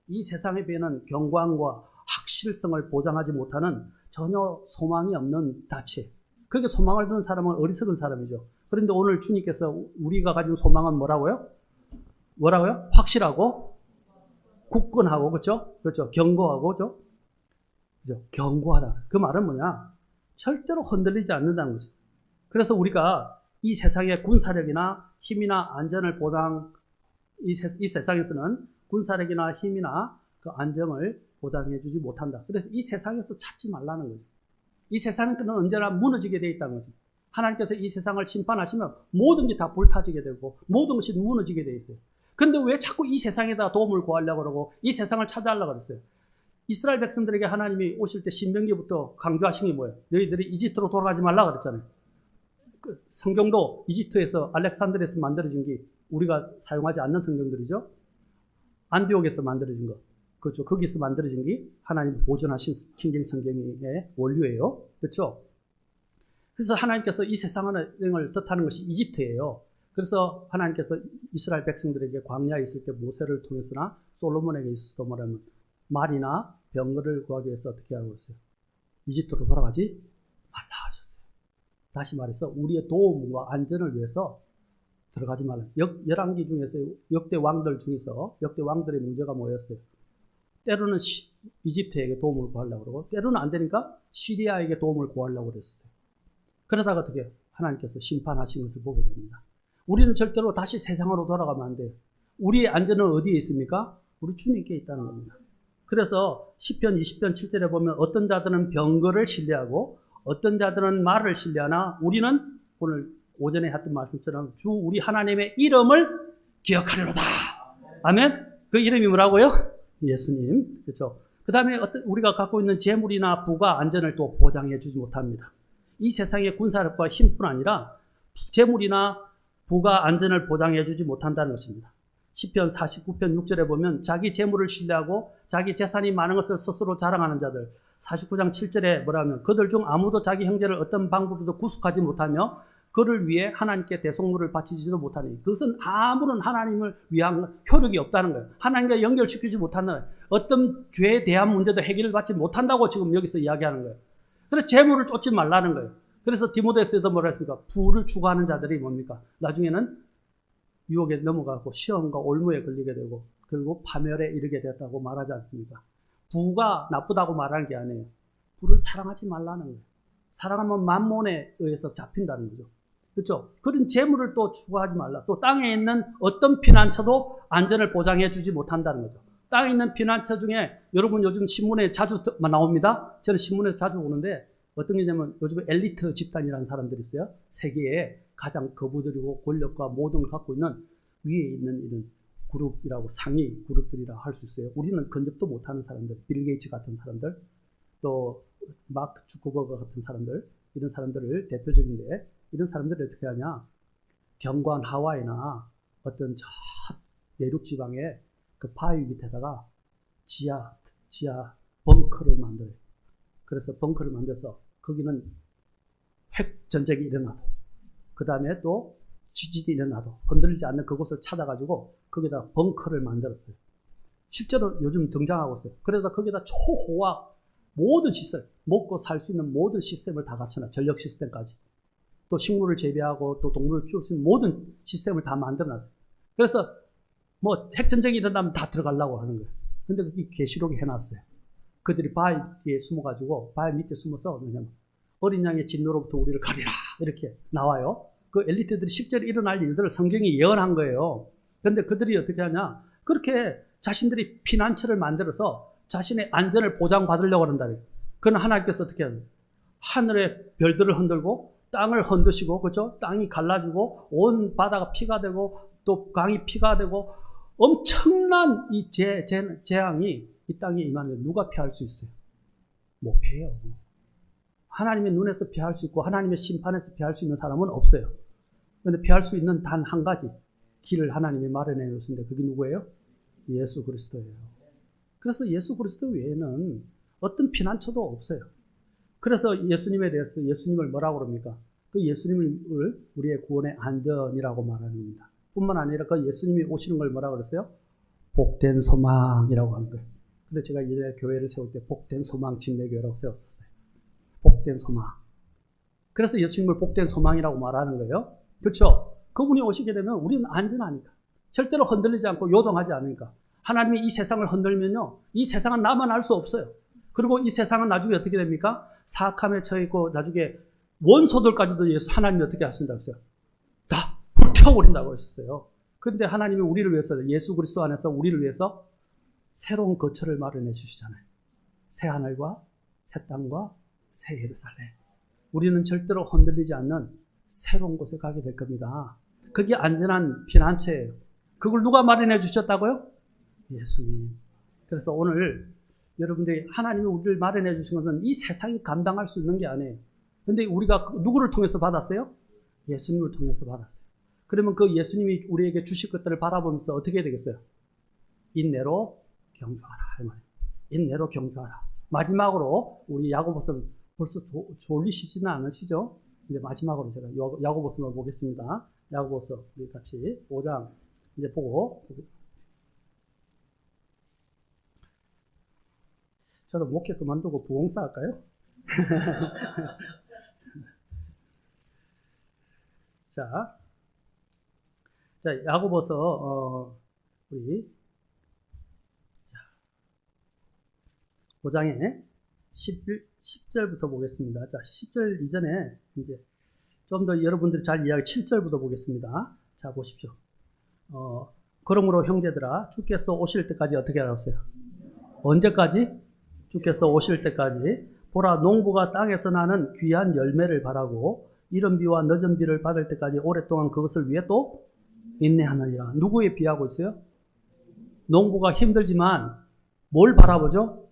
이 세상의 배는 경관과 확실성을 보장하지 못하는 전혀 소망이 없는 닻이에요. 그렇게 소망을 두는 사람은 어리석은 사람이죠. 그런데 오늘 주님께서 우리가 가진 소망은 뭐라고요? 확실하고 굳건하고, 그렇죠? 견고하고, 그렇죠? 견고하다. 그 말은 뭐냐? 절대로 흔들리지 않는다는 거죠. 그래서 우리가 이 세상의 군사력이나 힘이나 안전을 이 세상에서는 군사력이나 힘이나 그 안정을 보장해주지 못한다. 그래서 이 세상에서 찾지 말라는 거죠. 이 세상은 언제나 무너지게 되어 있다는 거죠. 하나님께서 이 세상을 심판하시면 모든 게 다 불타지게 되고 모든 것이 무너지게 되어 있어요. 근데 왜 자꾸 이 세상에다 도움을 구하려고 그러고 이 세상을 찾아하려고 그랬어요? 이스라엘 백성들에게 하나님이 오실 때 신명기부터 강조하신 게 뭐예요? 너희들이 이집트로 돌아가지 말라고 그랬잖아요. 그 성경도 이집트에서 알렉산드리아에서 만들어진 게 우리가 사용하지 않는 성경들이죠. 안디옥에서 만들어진 거. 그렇죠. 거기서 만들어진 게 하나님 보존하신 킹제임스 성경의 원류예요. 그렇죠. 그래서 하나님께서 이 세상을 뜻하는 것이 이집트예요. 그래서 하나님께서 이스라엘 백성들에게 광야에 있을 때 모세를 통해서나 솔로몬에게 있어서 말하면 말이나 병거를 구하기 위해서 어떻게 하고 있어요? 이집트로 돌아가지 말라 하셨어요. 다시 말해서 우리의 도움과 안전을 위해서 들어가지 말라. 열왕기 중에서 역대 왕들 중에서 역대 왕들의 문제가 뭐였어요? 때로는 이집트에게 도움을 구하려고 그러고 때로는 안 되니까 시리아에게 도움을 구하려고 그랬어요. 그러다가 어떻게 하나님께서 심판하신 것을 보게 됩니다. 우리는 절대로 다시 세상으로 돌아가면 안 돼요. 우리의 안전은 어디에 있습니까? 우리 주님께 있다는 겁니다. 그래서 시편 20편 7절에 보면 어떤 자들은 병거를 신뢰하고 어떤 자들은 말을 신뢰하나 우리는 오늘 오전에 했던 말씀처럼 주 우리 하나님의 이름을 기억하리로다. 아멘. 그 이름이 뭐라고요? 예수님. 그렇죠. 그 다음에 우리가 갖고 있는 재물이나 부가 안전을 또 보장해 주지 못합니다. 이 세상의 군사력과 힘뿐 아니라 재물이나 부가 안전을 보장해 주지 못한다는 것입니다. 시편 49편 6절에 보면 자기 재물을 신뢰하고 자기 재산이 많은 것을 스스로 자랑하는 자들, 49장 7절에 뭐라면 그들 중 아무도 자기 형제를 어떤 방법으로도 구속하지 못하며 그를 위해 하나님께 대속물을 바치지도 못하니 그것은 아무런 하나님을 위한 효력이 없다는 거예요. 하나님과 연결시키지 못하는 어떤 죄에 대한 문제도 해결을 받지 못한다고 지금 여기서 이야기하는 거예요. 그래서 재물을 쫓지 말라는 거예요. 그래서 디모데서에도 뭐라 했습니까? 부를 추구하는 자들이 뭡니까? 나중에는 유혹에 넘어가고 시험과 올무에 걸리게 되고 그리고 파멸에 이르게 되었다고 말하지 않습니까? 부가 나쁘다고 말하는 게 아니에요. 부를 사랑하지 말라는 거예요. 사랑하면 만몬에 의해서 잡힌다는 거죠. 그렇죠? 그런 재물을 또 추구하지 말라. 또 땅에 있는 어떤 피난처도 안전을 보장해 주지 못한다는 거죠. 땅에 있는 피난처 중에 여러분 요즘 신문에 자주 나옵니다. 저는 신문에 자주 오는데 어떤 게 있냐면 요즘 엘리트 집단이라는 사람들이 있어요. 세계에 가장 거부들이고 권력과 모든 걸 갖고 있는 위에 있는 이런 그룹이라고 상위 그룹들이라 할 수 있어요. 우리는 근접도 못하는 사람들, 빌 게이츠 같은 사람들, 또 마크 주커버거 같은 사람들, 이런 사람들을 대표적인데 이런 사람들이 어떻게 하냐? 경관 하와이나 어떤 저 내륙 지방에 그 바위 밑에다가 지하 벙커를 만들어요. 그래서 벙커를 만들어서 거기는 핵 전쟁이 일어나도 그 다음에 또 지진이 일어나도 흔들리지 않는 그곳을 찾아가지고 거기다 벙커를 만들었어요. 실제로 요즘 등장하고 있어요. 그래서 거기다 초호화 모든 시스템, 먹고 살 수 있는 모든 시스템을 다 갖춰놔. 전력 시스템까지. 또 식물을 재배하고 또 동물을 키울 수 있는 모든 시스템을 다 만들어놨어요. 그래서 뭐 핵전쟁이 일어나면 다 들어가려고 하는 거예요. 근데 이 계시록에 해놨어요. 그들이 바위 뒤에 숨어가지고 바위 밑에 숨어서 뭐냐면 어린 양의 진노로부터 우리를 가리라 이렇게 나와요. 그 엘리트들이 실제로 일어날 일들을 성경이 예언한 거예요. 그런데 그들이 어떻게 하냐? 그렇게 자신들이 피난처를 만들어서 자신의 안전을 보장받으려고 한다는 거예요. 그건 하나님께서 어떻게 하는 거예요? 하늘의 별들을 흔들고 땅을 흔드시고, 그렇죠? 땅이 갈라지고 온 바다가 피가 되고 또 강이 피가 되고 엄청난 이 재앙이 이 땅에 임하는데 누가 피할 수 있어요? 못 피해요. 하나님의 눈에서 피할 수 있고 하나님의 심판에서 피할 수 있는 사람은 없어요. 그런데 피할 수 있는 단 한 가지 길을 하나님이 마련해 놓으신데 그게 누구예요? 예수 그리스도예요. 그래서 예수 그리스도 외에는 어떤 피난처도 없어요. 그래서 예수님에 대해서 예수님을 뭐라고 그럽니까? 그 예수님을 우리의 구원의 안전이라고 말합니다. 뿐만 아니라 그 예수님이 오시는 걸 뭐라고 그랬어요? 복된 소망이라고 하는 거예요. 근데 제가 이제 교회를 세울 때 복된 소망 침례교회라고 세웠었어요. 복된 소망. 그래서 예수님을 복된 소망이라고 말하는 거예요. 그렇죠? 그분이 오시게 되면 우리는 안전하니까. 절대로 흔들리지 않고 요동하지 않으니까. 하나님이 이 세상을 흔들면요, 이 세상은 나만 알 수 없어요. 그리고 이 세상은 나중에 어떻게 됩니까? 사악함에 처해있고 나중에 원소들까지도 하나님이 어떻게 하신다고 했어요? 다 불태워버린다고 했었어요. 그런데 하나님이 우리를 위해서, 예수 그리스도 안에서 우리를 위해서 새로운 거처를 마련해 주시잖아요. 새 하늘과 새 땅과 새 예루살렘. 우리는 절대로 흔들리지 않는 새로운 곳에 가게 될 겁니다. 그게 안전한 피난처예요. 그걸 누가 마련해 주셨다고요? 예수님. 그래서 오늘 여러분들이 하나님이 우리를 마련해 주신 것은 이 세상이 감당할 수 있는 게 아니에요. 근데 우리가 누구를 통해서 받았어요? 예수님을 통해서 받았어요. 그러면 그 예수님이 우리에게 주실 것들을 바라보면서 어떻게 해야 되겠어요? 인내로 경주하라. 인내로 경주하라. 마지막으로 우리 야고보서 벌써 졸리시지는 않으시죠? 이제 마지막으로 제가 야고보서를 보겠습니다. 야고보서 우리 같이 5장 이제 보고 저도 목회 그만두고 부흥사 할까요? 자, 야고보서 우리 5장에 10절부터 보겠습니다. 자, 10절 이전에 이제 좀 더 여러분들이 잘 이해하기 7절부터 보겠습니다. 자, 보십시오. 그러므로 형제들아, 주께서 오실 때까지 어떻게 하셨어요? 언제까지? 주께서 오실 때까지. 보라, 농부가 땅에서 나는 귀한 열매를 바라고 이른 비와 늦은 비를 받을 때까지 오랫동안 그것을 위해 또 인내하느니라. 누구에 비하고 있어요? 농부가 힘들지만 뭘 바라보죠?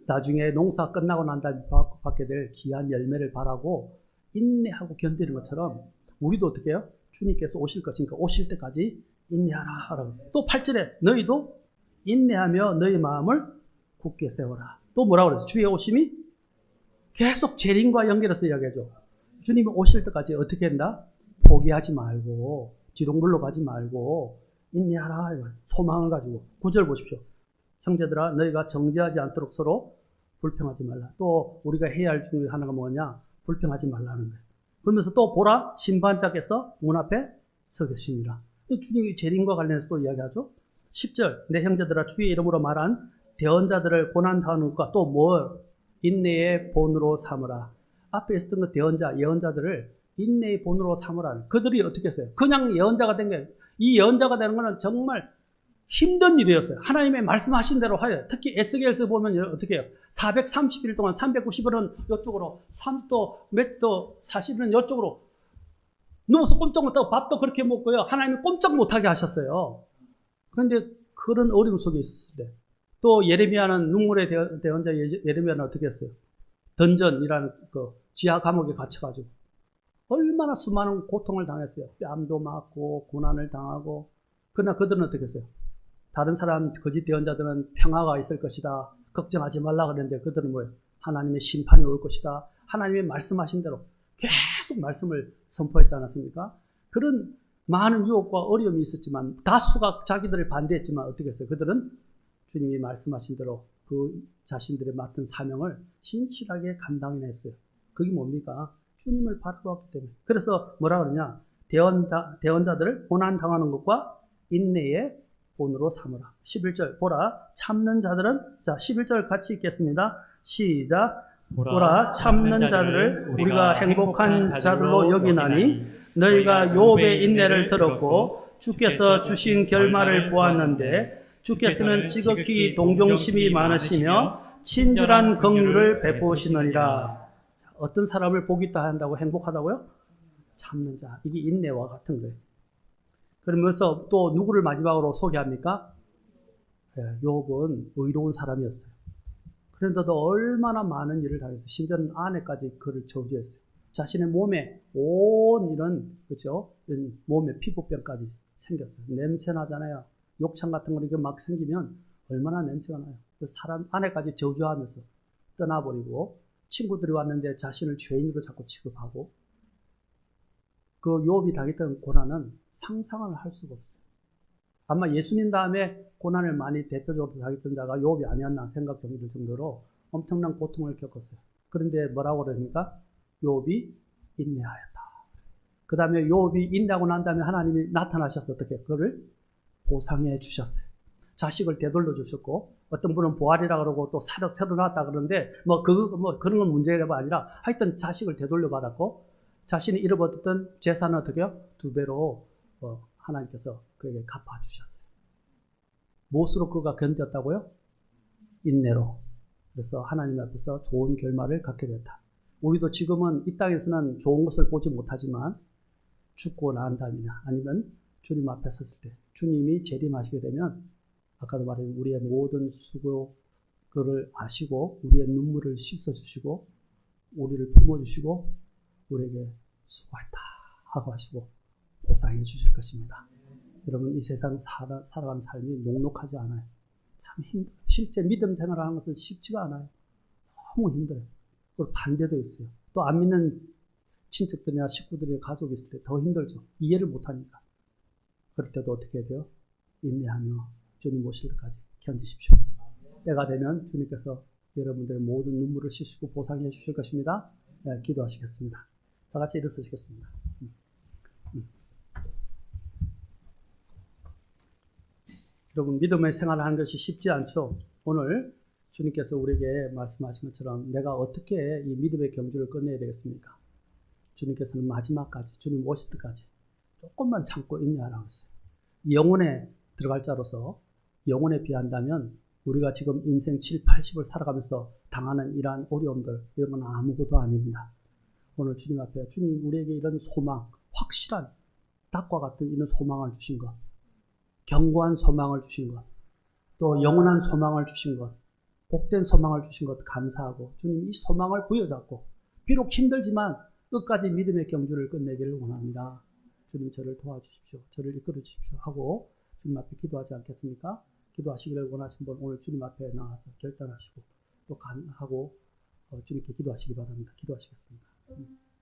나중에 농사 끝나고 난 다음에 받게 될 귀한 열매를 바라고 인내하고 견디는 것처럼 우리도 어떻게 해요? 주님께서 오실 것이니까 오실 때까지 인내하라. 또 8절에 너희도 인내하며 너희 마음을 굳게 세워라. 또 뭐라고 그랬어요? 주의 오심이 계속 재림과 연결해서 이야기하죠. 주님이 오실 때까지 어떻게 한다? 포기하지 말고 뒤동물로 가지 말고 인내하라. 소망을 가지고 9절 보십시오. 형제들아, 너희가 정죄하지 않도록 서로 불평하지 말라. 또 우리가 해야 할 중에 하나가 뭐냐? 불평하지 말라는 거예요. 그러면서 또 보라, 심판자께서 문 앞에 서 계시니라. 주님이 재림과 관련해서 또 이야기하죠. 10절, 내 형제들아, 주의 이름으로 말한 대언자들을 고난당하는 것과 또 뭘? 인내의 본으로 삼으라. 앞에 있었던 그 대언자, 예언자들을 인내의 본으로 삼으라. 그들이 어떻게 했어요? 그냥 예언자가 된 거예요. 이 예언자가 되는 것은 정말 힘든 일이었어요. 하나님의 말씀하신 대로 하여. 특히 에스겔서 보면 어떻게 해요? 430일 동안 390일은 이쪽으로, 3도 몇 도 40일은 이쪽으로 누워서 꼼짝 못하고 밥도 그렇게 먹고요. 하나님이 꼼짝 못하게 하셨어요. 그런데 그런 어려움 속에 있었을 때 또 예레미야는 눈물의 대언자 예레미야는 어떻게 했어요? 던전이라는 그 지하 감옥에 갇혀가지고 얼마나 수많은 고통을 당했어요. 뺨도 맞고 고난을 당하고. 그러나 그들은 어떻게 했어요? 다른 사람 거짓 대언자들은 평화가 있을 것이다. 걱정하지 말라 그랬는데 그들은 뭐예요? 하나님의 심판이 올 것이다. 하나님의 말씀하신 대로 계속 말씀을 선포했지 않았습니까? 그런 많은 유혹과 어려움이 있었지만 다수가 자기들을 반대했지만 어떻게 했어요? 그들은 주님이 말씀하신 대로 그 자신들의 맡은 사명을 신실하게 감당해냈어요. 그게 뭡니까? 주님을 바라보았기 때문에. 그래서 뭐라 그러냐? 대언자들을 고난당하는 것과 인내의 본으로 삼으라. 11절 보라, 참는 자들은, 자 11절 같이 읽겠습니다. 시작. 보라, 참는 자들을 우리가 행복한 자들로 여기나니 너희가 욥의 인내를 들었고 주께서 주신 결말을 보았는데 주께서는 지극히 동정심이 많으시며 친절한 긍휼을 베푸시느니라. 어떤 사람을 복이 있다 한다고 행복하다고요? 참는 자. 이게 인내와 같은 거예요. 그러면서 또 누구를 마지막으로 소개합니까? 욥은 의로운 사람이었어요. 그런데도 얼마나 많은 일을 당해서 심지어는 아내까지 그를 저주했어요. 자신의 몸에 온 이런 그죠? 몸에 피부병까지 생겼어요. 냄새 나잖아요. 욕창 같은 거 이렇게 막 생기면 얼마나 냄새가 나요. 그 사람 아내까지 저주하면서 떠나버리고 친구들이 왔는데 자신을 죄인으로 자꾸 취급하고 그 욥이 당했던 고난은 상상을 할 수가 없어요. 아마 예수님 다음에 고난을 많이 대표적으로 당했던 자가 욥이 아니었나 생각 들 정도로 엄청난 고통을 겪었어요. 그런데 뭐라고 그러십니까? 욥이 인내하였다. 그 다음에 욥이 인내하고 난 다음에 하나님이 나타나셔서 어떻게 그거를 보상해 주셨어요. 자식을 되돌려 주셨고 어떤 분은 보활이라 그러고 또 새로 낳았다 그러는데 그런 건 문제가 아니라 하여튼 자식을 되돌려 받았고 자신이 잃어버렸던 재산은 어떻게 해요? 2배로 하나님께서 그에게 갚아주셨어요. 무엇으로 그가 견뎠다고요? 인내로. 그래서 하나님 앞에서 좋은 결말을 갖게 됐다. 우리도 지금은 이 땅에서는 좋은 것을 보지 못하지만 죽고 난 다음이나 아니면 주님 앞에 섰을 때 주님이 재림하시게 되면 아까도 말한 우리의 모든 수고 그를 아시고 우리의 눈물을 씻어주시고 우리를 품어주시고 우리에게 수고했다 하고 하시고 보상해 주실 것입니다. 여러분 이 세상 살아가는 삶이 녹록하지 않아요. 참 힘들어요. 실제 믿음 생활하는 것은 쉽지가 않아요. 너무 힘들어요. 그리고 반대도 있어요. 또 안 믿는 친척들이나 식구들이나 가족이 있을 때 더 힘들죠. 이해를 못하니까. 그럴 때도 어떻게 해야 돼요? 인내하며 주님 오실 때까지 견디십시오. 때가 되면 주님께서 여러분들의 모든 눈물을 씻으시고 보상해 주실 것입니다. 네, 기도하시겠습니다. 다 같이 일어서시겠습니다. 여러분 믿음의 생활을 하는 것이 쉽지 않죠. 오늘 주님께서 우리에게 말씀하신 것처럼 내가 어떻게 이 믿음의 경주를 끝내야 되겠습니까? 주님께서는 마지막까지 주님 오실 때까지 조금만 참고 인내하라고 했어요. 영혼에 들어갈 자로서 영혼에 비한다면 우리가 지금 인생 7, 80을 살아가면서 당하는 이러한 어려움들 이런 건 아무것도 아닙니다. 오늘 주님 앞에 주님 우리에게 이런 소망, 확실한 닭과 같은 이런 소망을 주신 것, 견고한 소망을 주신 것, 또 영원한 소망을 주신 것, 복된 소망을 주신 것 감사하고 주님 이 소망을 부여잡고 비록 힘들지만 끝까지 믿음의 경주를 끝내기를 원합니다. 주님 저를 도와주십시오. 저를 이끌어 주십시오 하고 주님 앞에 기도하지 않겠습니까? 기도하시기를 원하신 분 오늘 주님 앞에 나와서 결단하시고 또 하고 주님께 기도하시기 바랍니다. 기도하시겠습니다.